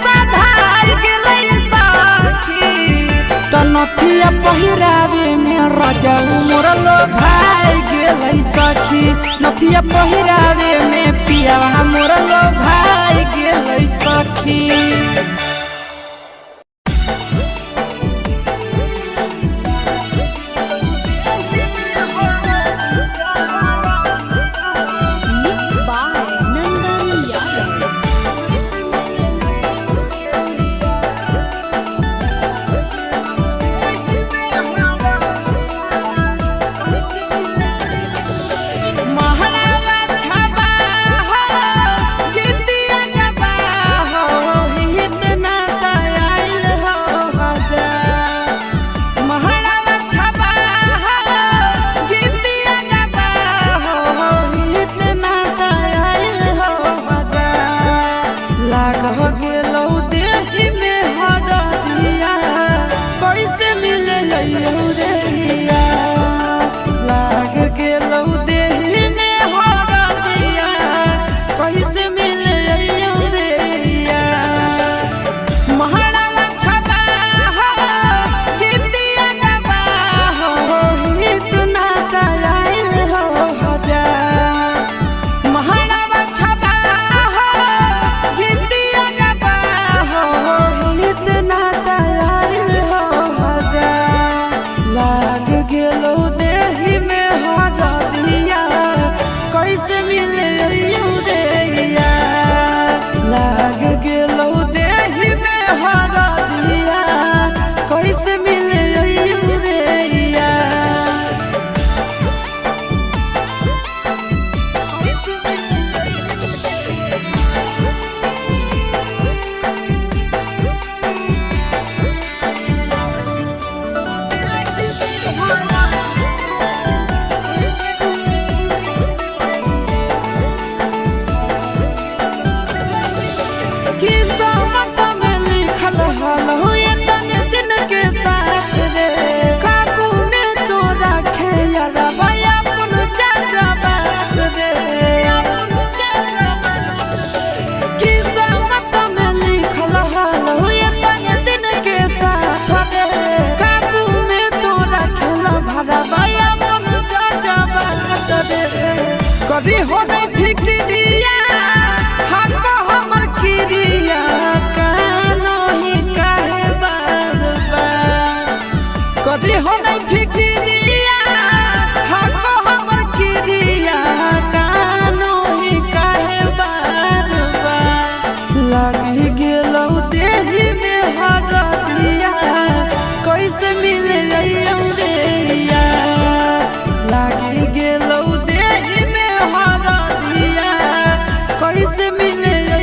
सधाई गेलै सखी नथिया पहिरावे में राजा मोर लो भाई गेलै सखी नथिया पहिरावे में पिया मोर लो भाई गेलै सखी कभी हो नहीं फिक्रिया हमको हमर किरिया कानो ही काहे बार बार कभी हो नहीं फिक्रिया हमको हमर किरिया कानो ही काहे बार बार लगी गेलौ देही में हरदिया कैसे मिले गइयो रे यार लगी गेलौ कैसे मिले रे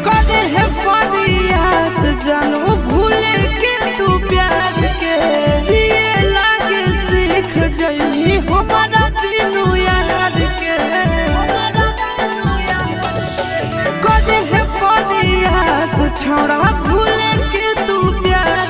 कदे है परियास जानू भूले के तू प्यार के जिए लागे सीख जइनी हमारा बिनु याद के कदे है परियास छोड़ा भूले के तू प्यार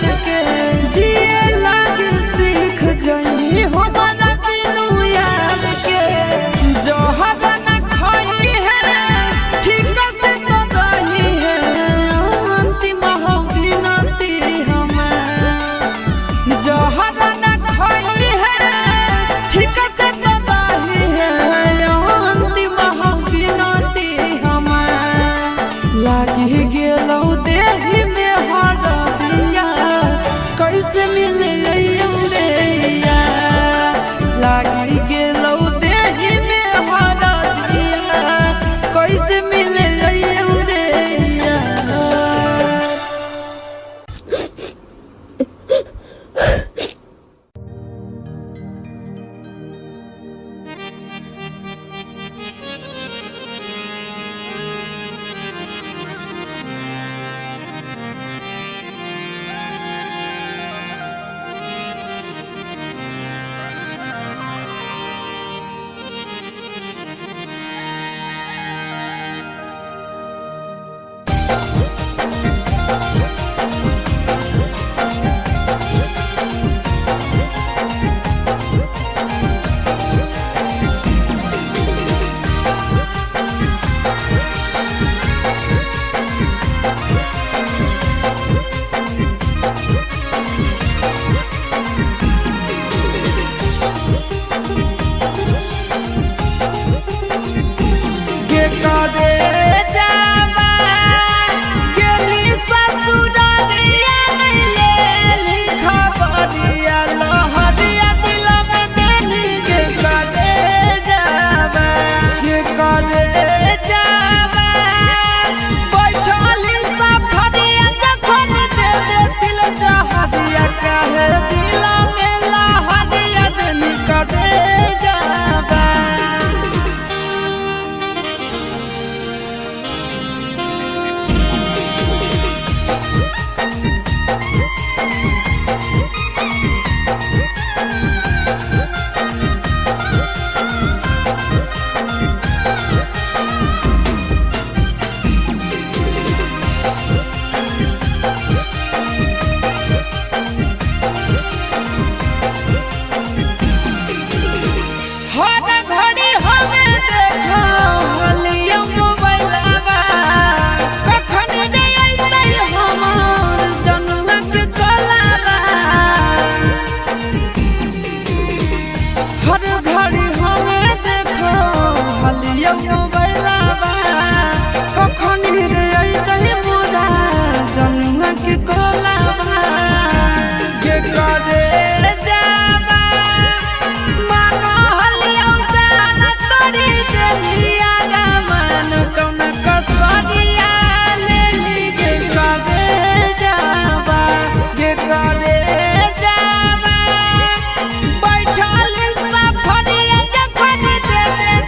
हर घड़ी हमें देखो हलिया मोबाइलबा कखन रे अइतै मोरा जनुआ के कोलाबा के करे जाबा मानो हलिया जान तोरी देलिया मन कौन कसरिया ले ली के करे जाबा के करे जाबा बैठल सफरिया जखन दे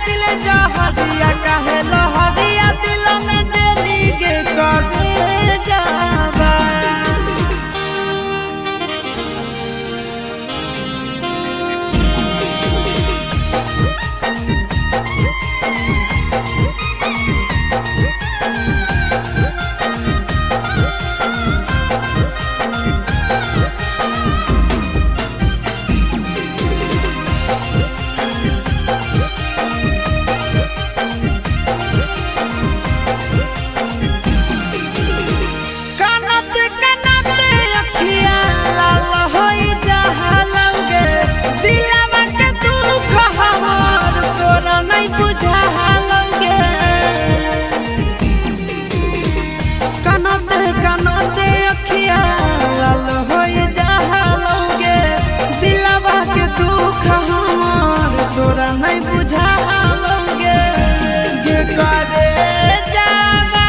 दिल जहरिया काहे लहरिया दिल में देली के करे जाबा कनत कनत अखिया लाल होई जहालंगे दिलवा के दुख हमर तोरा नहीं बुझालंगे कनत कनत अखिया लाल होई जहालंगे दिलवा के दुख हमर तोरा नहीं बुझालंगे के करे जाबा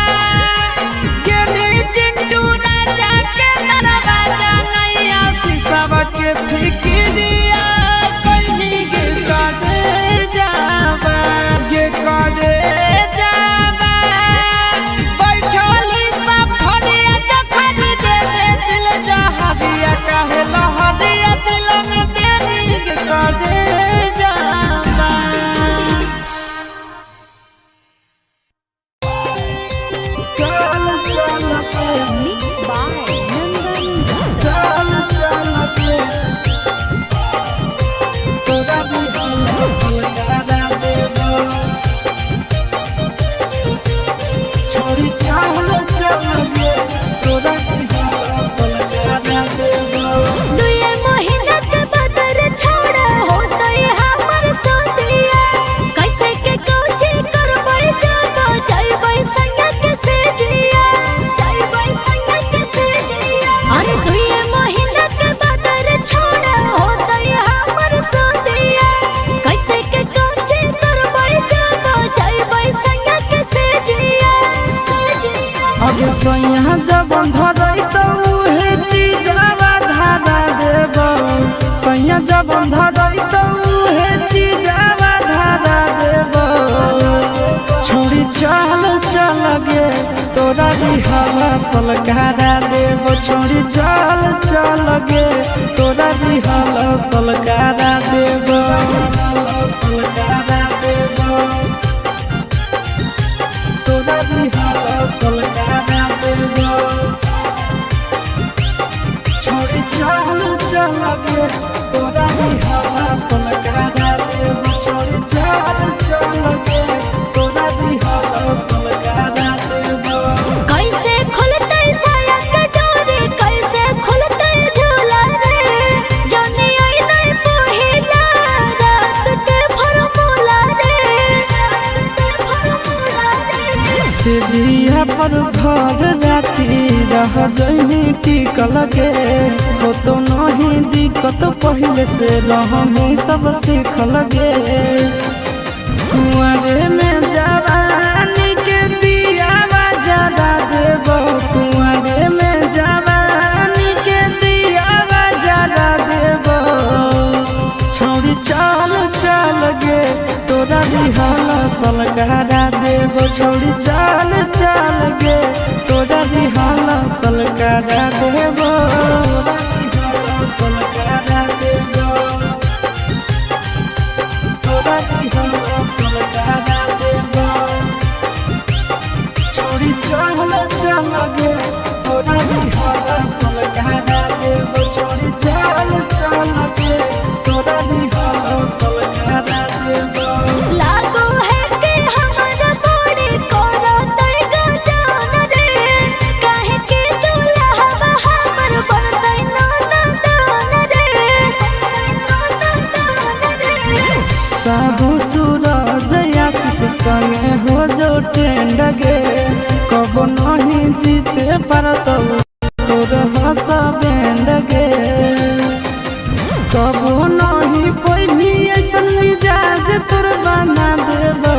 गेली चिंटू राजा के दरवाजा नैया शीशा के फिक्रिया कइनी के करे जाबा के करे जाबा बैठली सफरिया जखन दे दिल जहरिया काहे लहरिया दिल में देली के करे जाबा चल चल के Mixed by Nandan चल चल के तोरा भी लगा देबो छोड़ी चल चल के तोरा भी लगा देबो दुए महीना के बदर छोड़ा होतई हमर सोतिया कैसे के कोची करबै जागो जइबै संगा के सेजिया जइबै संगा के सेजिया अरे दुए महीना के बदर छोड़ा होतई हमर सोतिया कैसे के कोची करबै जागो जइबै संगा के सेजिया अब सैया जब धरई तो उहे चीजवा धारा देबो सैया जब धरई तो उहे चीजवा धारा देबो छोड़ी चल चल गे तोरा रिहवा सलकारा देबो छोड़ी चल चल गे तोरा रिहवा सलकारा देबो सलकारा देबो तोरा रिहवा सलकारा देबो छोड़ी चल चल गे तोरा रिहवा सलकारा देबो छोड़ी चल चल गे तोरा रिहवा सलकारा देबो कैसे खुलतै साया के डोरी कैसे खुलतै झूला रे जाने आई नहीं पहिला रात के फरमूला रे सिधिया पर घर राती रह जइनी टिकल गे हो तो नहीं दिक्कत पहले से रहनी सब सीखल गे कुंवरे में जवानी के दिया जला देबो कुंवरे में जवानी के दिया जला देबो छोड़ी चल चल गे तोरा रिहवा सलकारा देबो छोड़ी चल चल गे तोरा रिहवा सलकारा देबो सलकारा देबो तोरा रिहवा सलकारा देबो छोड़ी चल चल गे तोरा रिहवा सलकारा देबो छोड़ी चल चल गे तोरा रिहवा सलकारा देबो लागो है के हमरा बड़ी कोरा तैगा जान रे काहे के दुल्हा हमर बनतै ना साबु सूरज आशीष संगे हो जो ट्रेंड गे कबो नहीं जीते पारत तोर हसबैंड गे कबो नहीं पैनी ऐसन मिजाज तोर बना देबो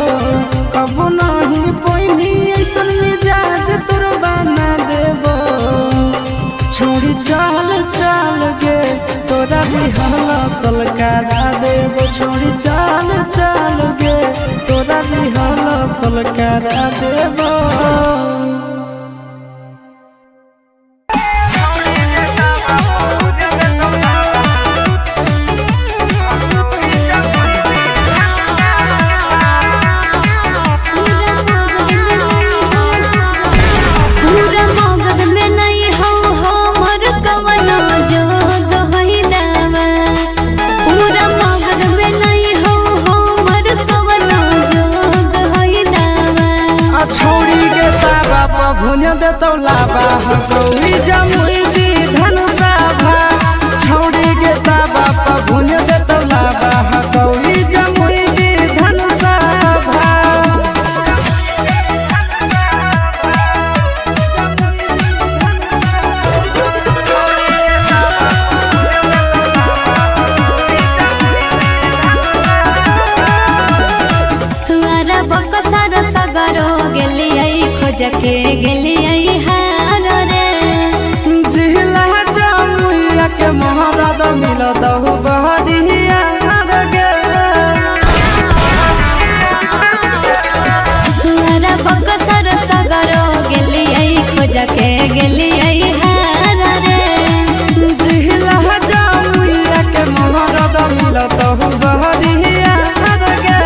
कबो नहीं पैनी ऐसन मिजाज तोर बना देबो छोड़ी चल चल गे तोरा भी हलसल करा देबो छोड़ी चल चल गे तोरा भी हलसल करा देबो। भुज देतौ लाबा गौरी जमुई दी धनुषा भा छौड़ी के ताबा पर भुज देतौ लाबा गौरी जमुई दी धनुषा भा खोजके गेलियै हार रे जिला जमुइया के मोहब्बत मिलतौ बहरिया गे तुअरा बकसर सगरो गेलियै खोजके गेलियै हार रे जिला जमुइया के मोहब्बत मिलतौ बहरिया गे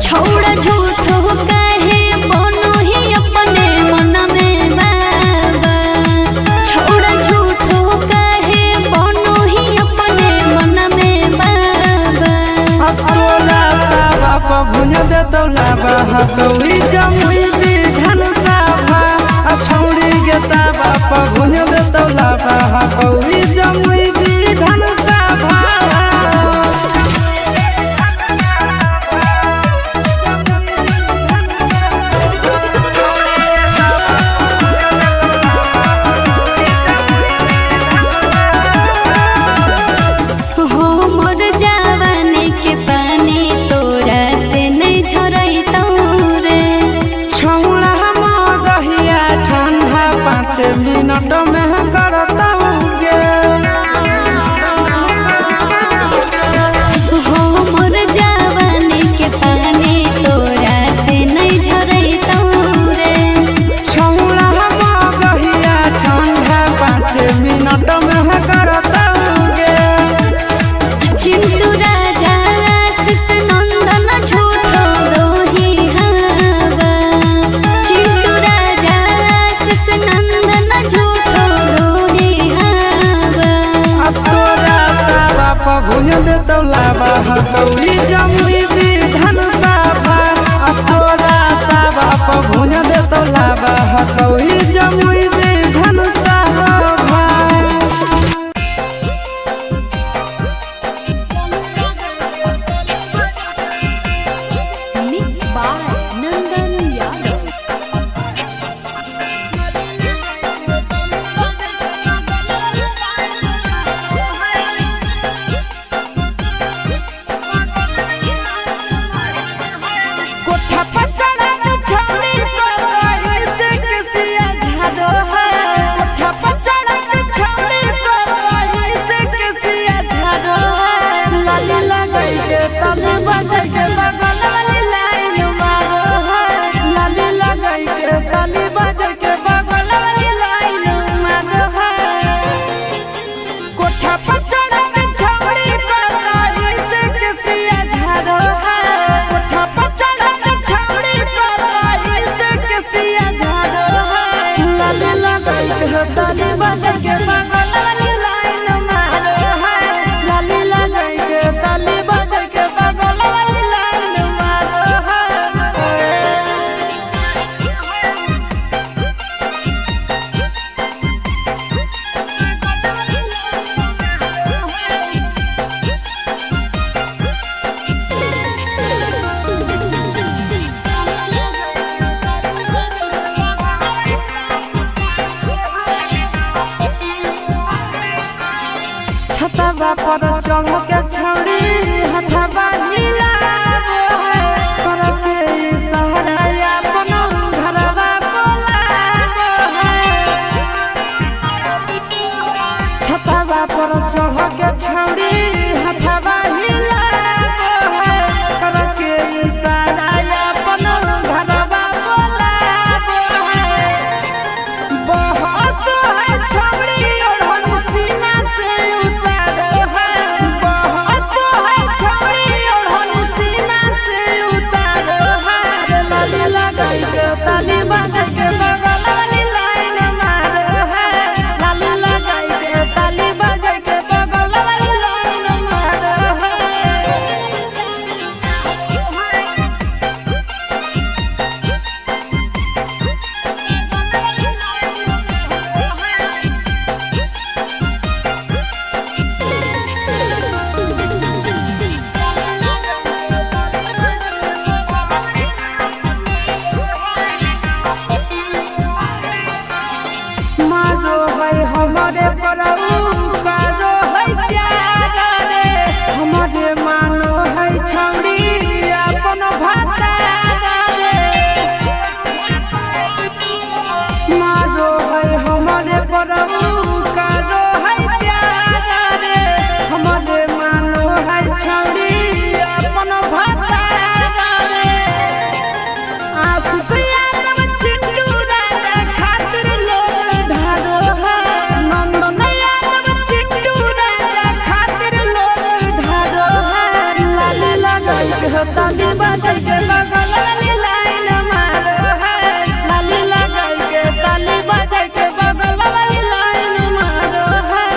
छोड़ झूठो कहे बनो ही अपने मन में बाबा छोड़ झूठो कहे बनो ही अपने मन में बाबा तोला ताबा पर भुज देतौ लाबा गौरी जमुई दी धनुषा भा छौड़ी के ताबा पर भुज देतौ लाबा गौरी जमुई दी धनुषा भा मिनट में करतौ गे हो मोर जवानी के पानी तोरा से नहीं झरैतौ रे छौड़ा गहिया ठंडा 5 मिनट में करतौ गे चिंटू राजा आशीष नंदन झूठो दोही हवा चिंटू राजा आशीष नंदन झूठो दोही हवा तोरा ताबा पर भुज देतौ लाबा गौरी जमुई दी धनुषा भा तोरा ताबा पर भुज देतौ लाबा गौरी जमुई दी धनुषा भा मिक्स बाय नंदन यादव के छौड़ी हथवा हिलावो है करके इशारा अपन घरवा बोलावो है छतवा पर चढ़ के छौड़ी हथवा हिलावो है करके इशारा अपन घरवा बोलावो है बहस है छौड़ी ओढ़न सीना से उतारो है बहस है छौड़ी ओढ़न सीना से उतारो है लाली लगाई के ताली बांध के बगल वाली लाइन मारो है लाली लगाई के ताली बांध के बगल वाली लाइन मारो है मारो है हमारे परऊ कारो है प्यार रे हमारे मानो है छौड़ी अपन भातार रे मारो है हमारे परऊ कारो है प्यार रे हमारे मानो है छौड़ी अपन भातार रे आशीष यादव चिंटू राजा खातिर लोग ढारो है नंदन यादव चिंटू राजा खातिर लोग ढारो है लाली लगाई के ताली बांध के बगल वाली लाइन मारो है लाली लगाई के ताली बांध के बगल वाली लाइन मारो है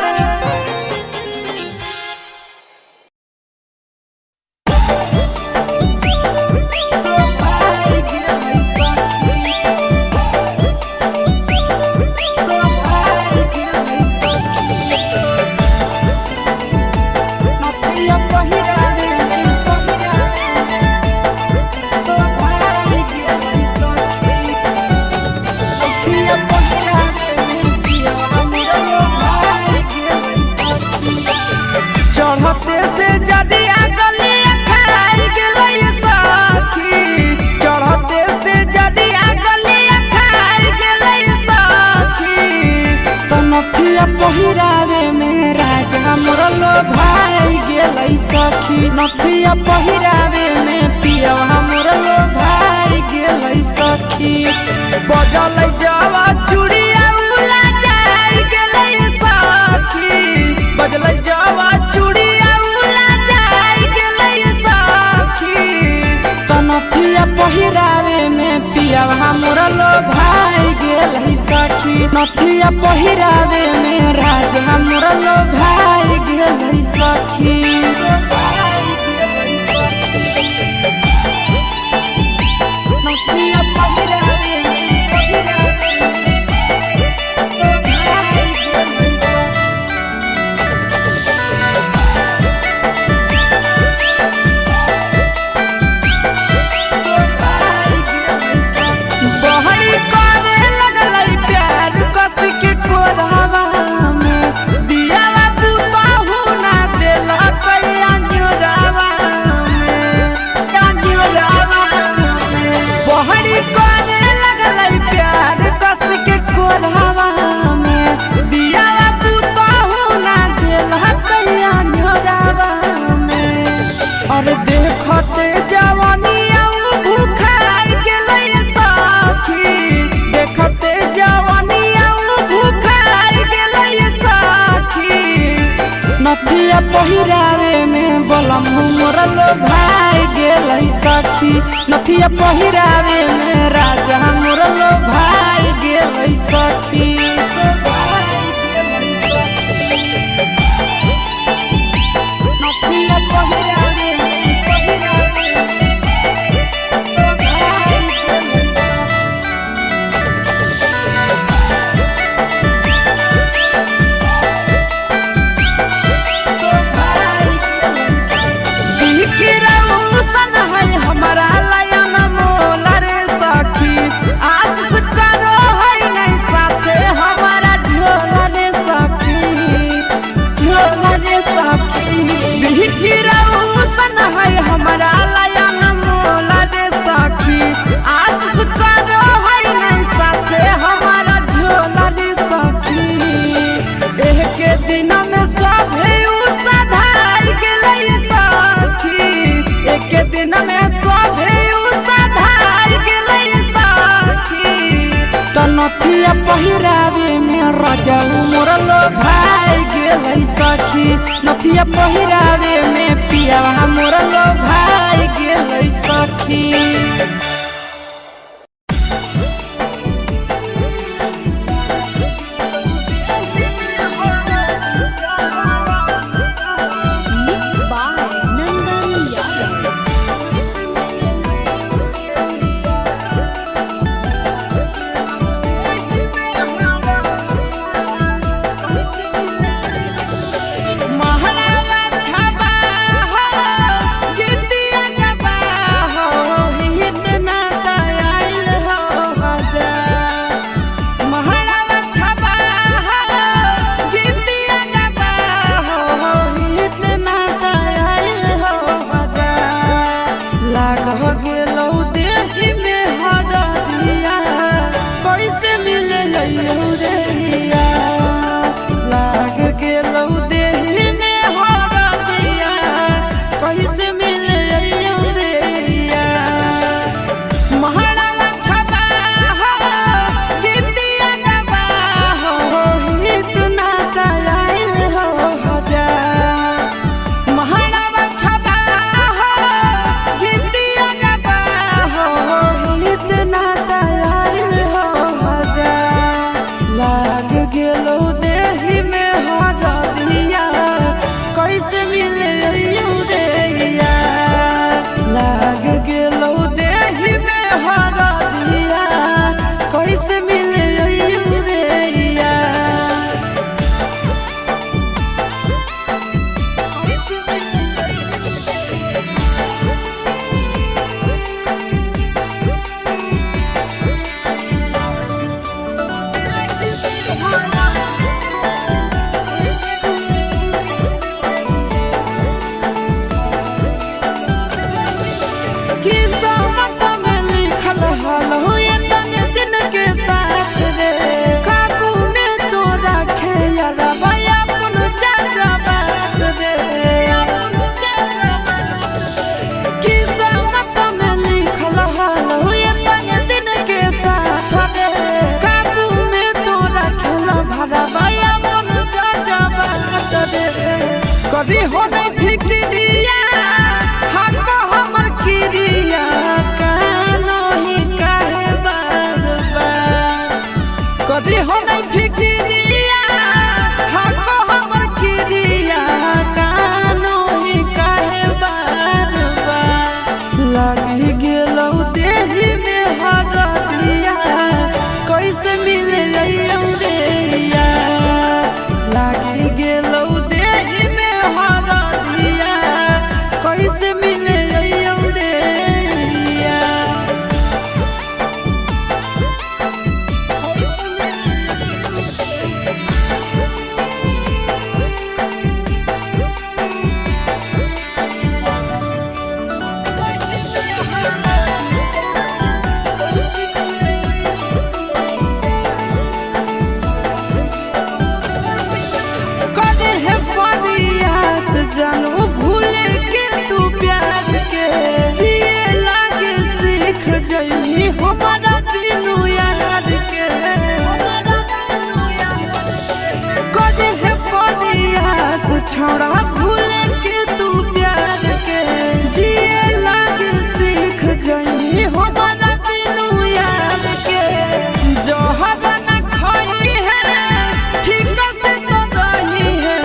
चढ़ते से जदिया गलिया खाई गेलै सखी चढ़ते से जदिया गलिया खाई गेलै सखी तो नथिया पहिरावे में राजा मोरलो भाई गेलै सखी नथिया पहिरावे में पियवा मोरलो भाई गेलै सखी बजलै जवा चूड़िया उला जाई गेलै सखी बजलै जवा चूड़िया उला जाई गेलै सखी तो नथिया पहिरावे में पियवा मोरलो भाई गेलै सखी नथिया पहिरावे में राजा मोरलो भाई गेलै सखी नथिया पहिरावे बहरी करे लगलै प्यार कस के कोरावा में दियावा पुतहु ना देला कैया जोरावा में बहरी करे लगलै प्यार कस के कोरावा में दियावा पुतहु ना देला कैया जोरावा में और देखते जवानिया भूखाई गेलै सखी देखते जवानिया भूखाई गेलै सखी नथिया पहिरावे में बलम मोरलो भाई गेलै सखी नथिया पहिरावे में राजा मोरलो भाई गेलै सखी नथिया पहिरावे सन है हमारा लयन मोल रे सखी आशीष करो है नहीं साथे हीरा हुसन है हमारा लायन मोला रे सखी आस करो है नहीं साथे हमारा झोला रे सखी एह के दिन में सब है उसाधार गेलै सखी एक के दिन में सब है उसाधार गेलै सखी त नथिया पहिरावे में रजल मोरलो भाई गेलै सखी नथिया पहिरावे में पिया मोरलो भाई गेलै सखी कभी हो नहीं फिक्रिया हको हमर किरिया कानो ही काहे बार बार कभी हो नहीं फिक्रिया हको हमर किरिया कानो ही काहे बार बार लगी गेलौ देही में हरदिया कैसे मिले रे लगी गेलौ देही में हरदिया कैसे मिले रे जानू भूल के तू प्यार के जिए लागे सीख जइनी हमारा बिनु याद के कदे है परियास छोड़ा भूल के तू प्यार के जिए लागे सीख जइनी हमारा बिनु याद के जोहर न खाई है ठीक से तो रही है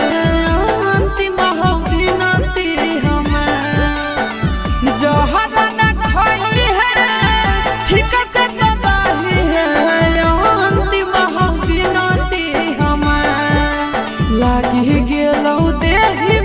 लागी गेलौ देही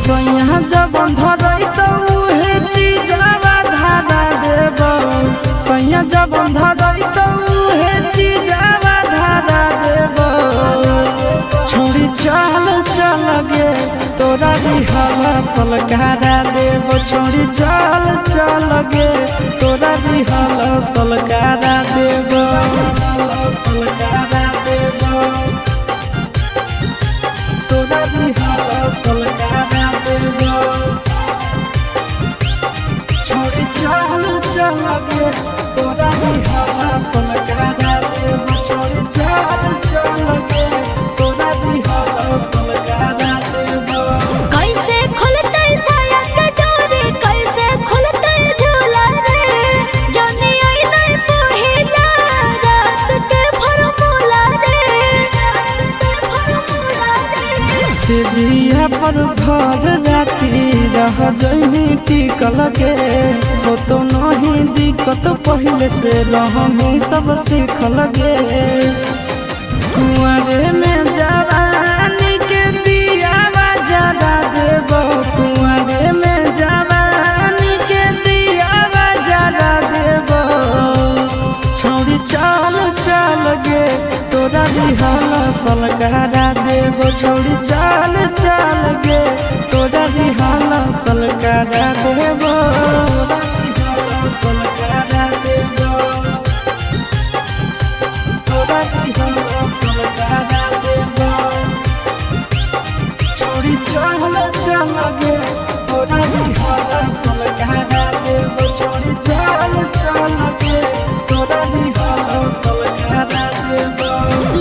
सोइया जब धरई तो उहे चीजवा धारा देब सोइया जब धरई तो उहे चीजवा धारा देब छोड़ी चल चल गे तोरा रिहर्सल करा देब छोड़ी चल चल गे तोरा रिहर्सल करा देब तोरा रिहर्सल करा देब चल चल गे तोरा दिहाला सलकारा देबो छोड़ी चल चल गे तोरा दिहाला सलकारा देबो। कैसे खुलते साया के डोरी कैसे खुलते झूला रे जनी आई नहीं पहिला रात के फॉर्मूला रे सिधिया पर भर राती रह जइमी टिकल के हो तो नहीं दिक्कत पहले से रहमी सब सीखल गे। कुंवरे में जवानी के दियावा जरा देबो कुंवरे में जवानी के दियावा जरा देबो छोड़ी चल चल गे तोरा दिहाला सलकारा देबो छोड़ी चल चल गे तोरा दिहाला सलकारा देबो सलकारा देबो तोरा दिहाला सलकारा देबो छोड़ी चल चल गे तोरा दिहाला सलकारा देबो छोड़ी चल चल गे तोरा दिहाला सलकारा देबो।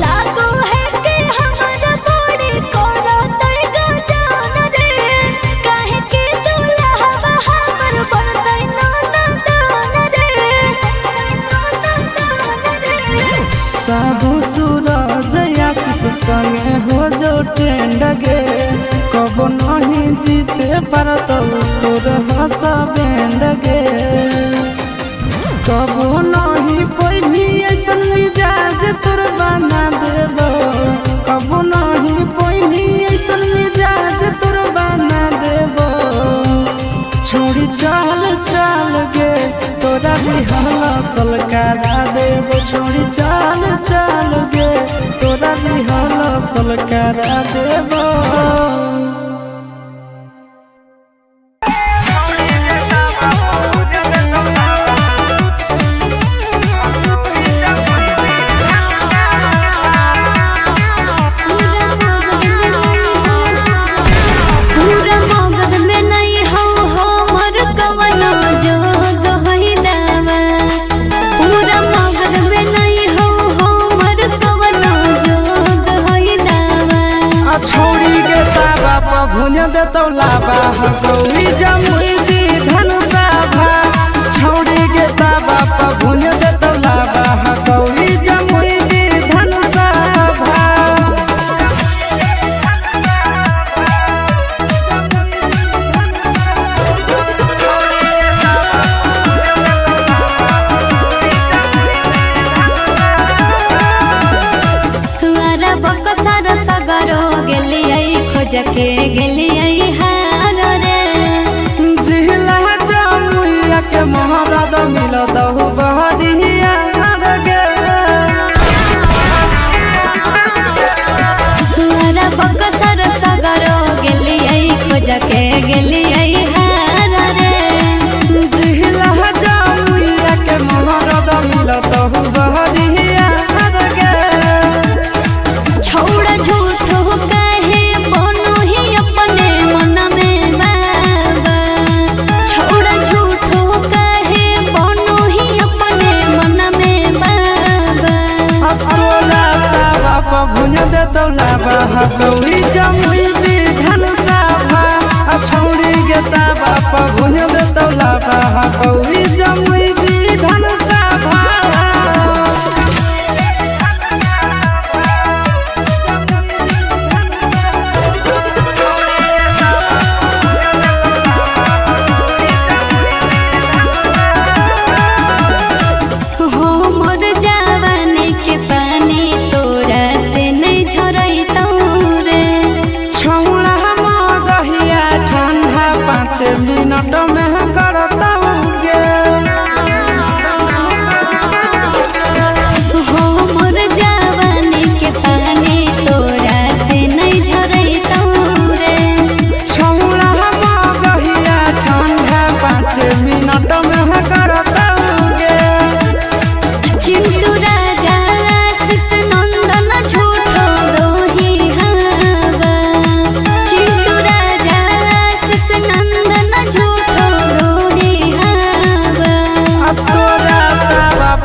लागो है कि हमारा बॉडी कोरा तई गजान रे काहे के दुल्हा हमर बनतै नाना दान रे साबु सूरज आशीष संगे हो जो ट्रेंड गे कबो नहीं जीते पारत तोर हंस बैंड गे कबो नहीं पैभी ऐसन मिजाज तोर बना देबो कबो नहीं पैभी ऐसन मिजाज तोर बना देबो छोड़ी चल चल गे तोरा दिहाला सलकारा देबो छोड़ी चल चल गे तोरा दिहाला सलकारा देबो। पूरा मगध में नहीं हो हमर कवनो जोग होइलावा पूरा मगध में नहीं हो हमर कवनो जोग होइलावा छोड़ी गे ताबा प भुज देतौ लाबा गौरी जमुई दी धनुषा भा छोड़ी गे ताबा प भुज देतौ लाबा गौरी जमुई दी धनुषा भा। तुआरा बकसार सगरो गेलियै खोज के गेलियै हार रे जिहला जमुइया के महाराज मिलत हो बहरिया गे तुआरा बकसार सगरो गेलियै खोज के गेलियै हार रे जिहला जमुइया के महाराज मिलत हो बहरिया गे छोड़ा झूठो काहे बनो ही अपने मन में बाबा छोड़ा झूठो काहे बनो ही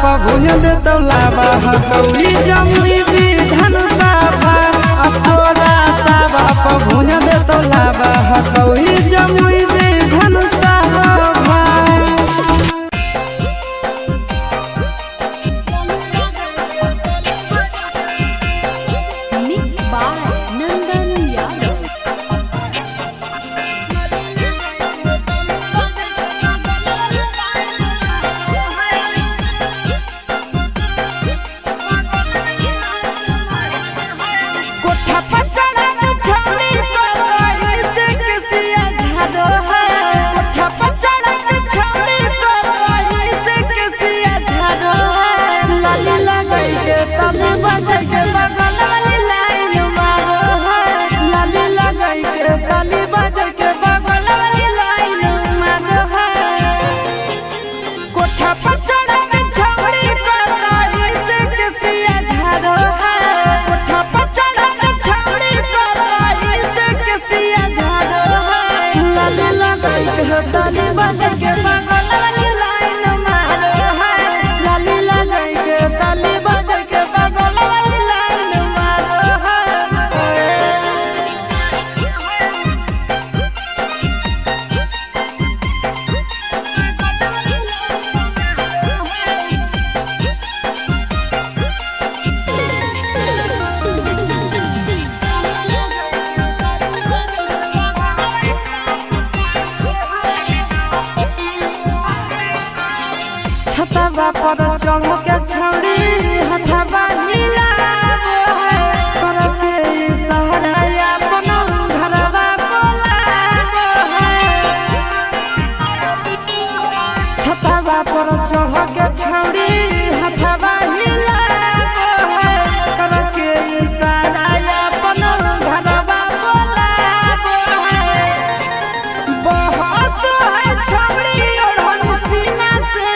भुज दे तो लाबा हकौड़ी जमुई विधान सभा तोरा ताबा भुज दे तो लाबा हकौड़ी जमुई विधान सभा। छतवा पर चढ़ के छौड़ी हथवा हिलाबो है करके सहारा अपन घरवा बोलाबो है। छतवा पर चढ़ के छौड़ी हथवा हिलाबो है करके सहारा अपन घरवा बोलाबो है। बहस है छौड़ी ओढ़न सीना से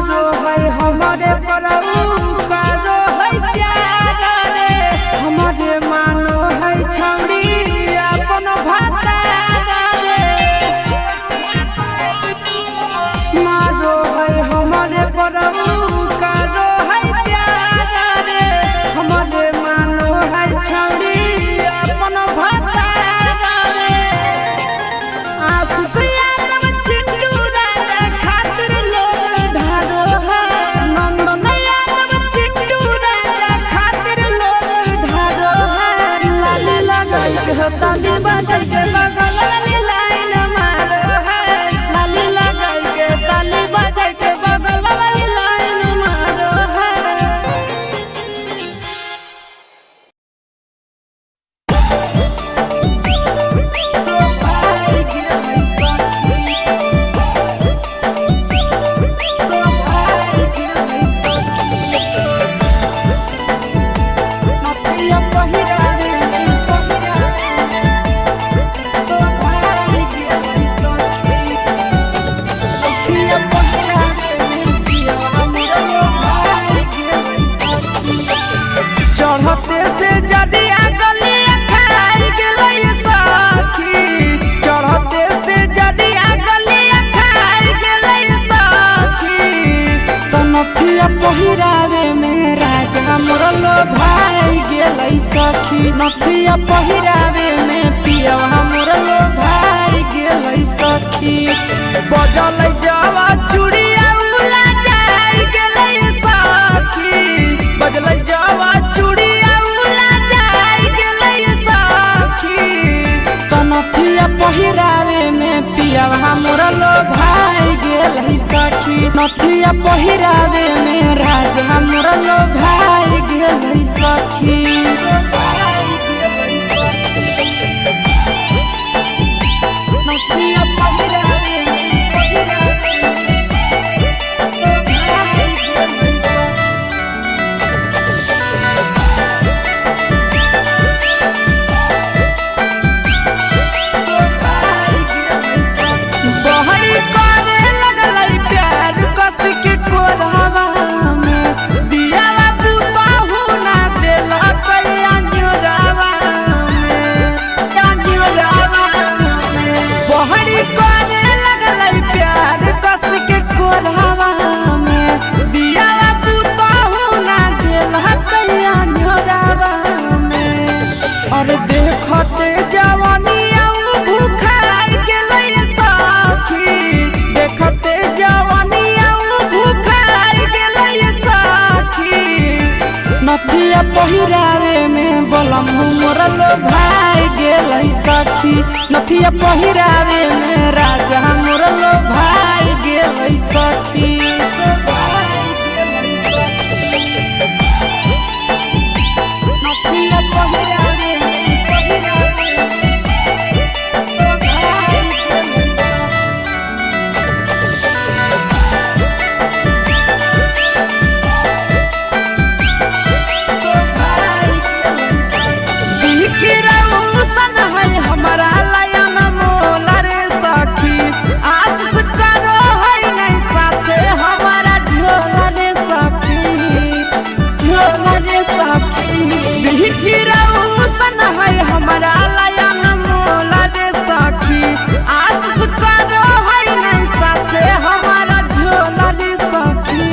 हमारे परऊ कारो है प्यार रे हमारे मानो है छौड़ी अपन भाता रे मारो है हमारे परऊ कारो है प्यार रे हमारे मानो है छौड़ी अपन भाता रे। आशीष यादव चिंटू राजा खातिर लोग ढारो है ताली बजाई के बगल वाली लाइन मारो है लाली लगाई के ताली बजाई के बगल वाली लाइन मारो है। चढ़ते से जदिया गलिया खाई गेलै सखी चढ़ते से जदिया गलिया खाई गेलै सखी तो नथिया पहिरावे में राजा मोर लो भाई गेलै सखी नथिया पहिरावे में पिया मोर लो भाई गेलै सखी बजलै जावा चूड़िया उला जाई गेलै सखी बजलै जावा चूड़िया उला जाई गेलै सखी तो नथिया पहिरावे में पिया मोर लो भाई गेलै सखी नथिया पहिरावे में राजा मोर लो भाई गेलै। सखी। नथिया पहिरावे बहरी करे लगलै प्यार कस के कोरावा में दिया पुताहु ना देला कैया न्योरावा में बहरी करे लगलै प्यार कस के कोरावा में दिया पुताहु ना देला कैया न्योरावा में। और देखते जवानिया भूखाई गेलै सखी, देखते जवानिया भूखाई गेलै सखी। नथिया पहिरावे में बलम मोर लो भाई गेलै सखी, नथिया पहिरावे में राजा मोर लो भाई गेलै सखी। नथिया पहिरावे हमारा लयन मोला रे सखी, आशीष करो है नहीं साथे हमारा झोला रे सखी, झोला रे सखी। बिखिरौसन है हमारा लयन मोला रे सखी, आशीष करो है नहीं साथे हमारा झोला रे सखी।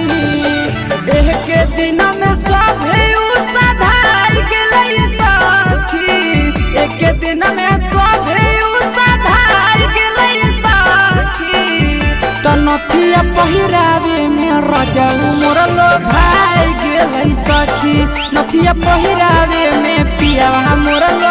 एक दिन में सभे सधाई गेलै सखी, एक दिन में सभे सधाई गेलै सखी। तो नथिया पहिरावे में राजा मोर लो भाई गेलै सखी, नथिया पहिरावे में पिया मोर लो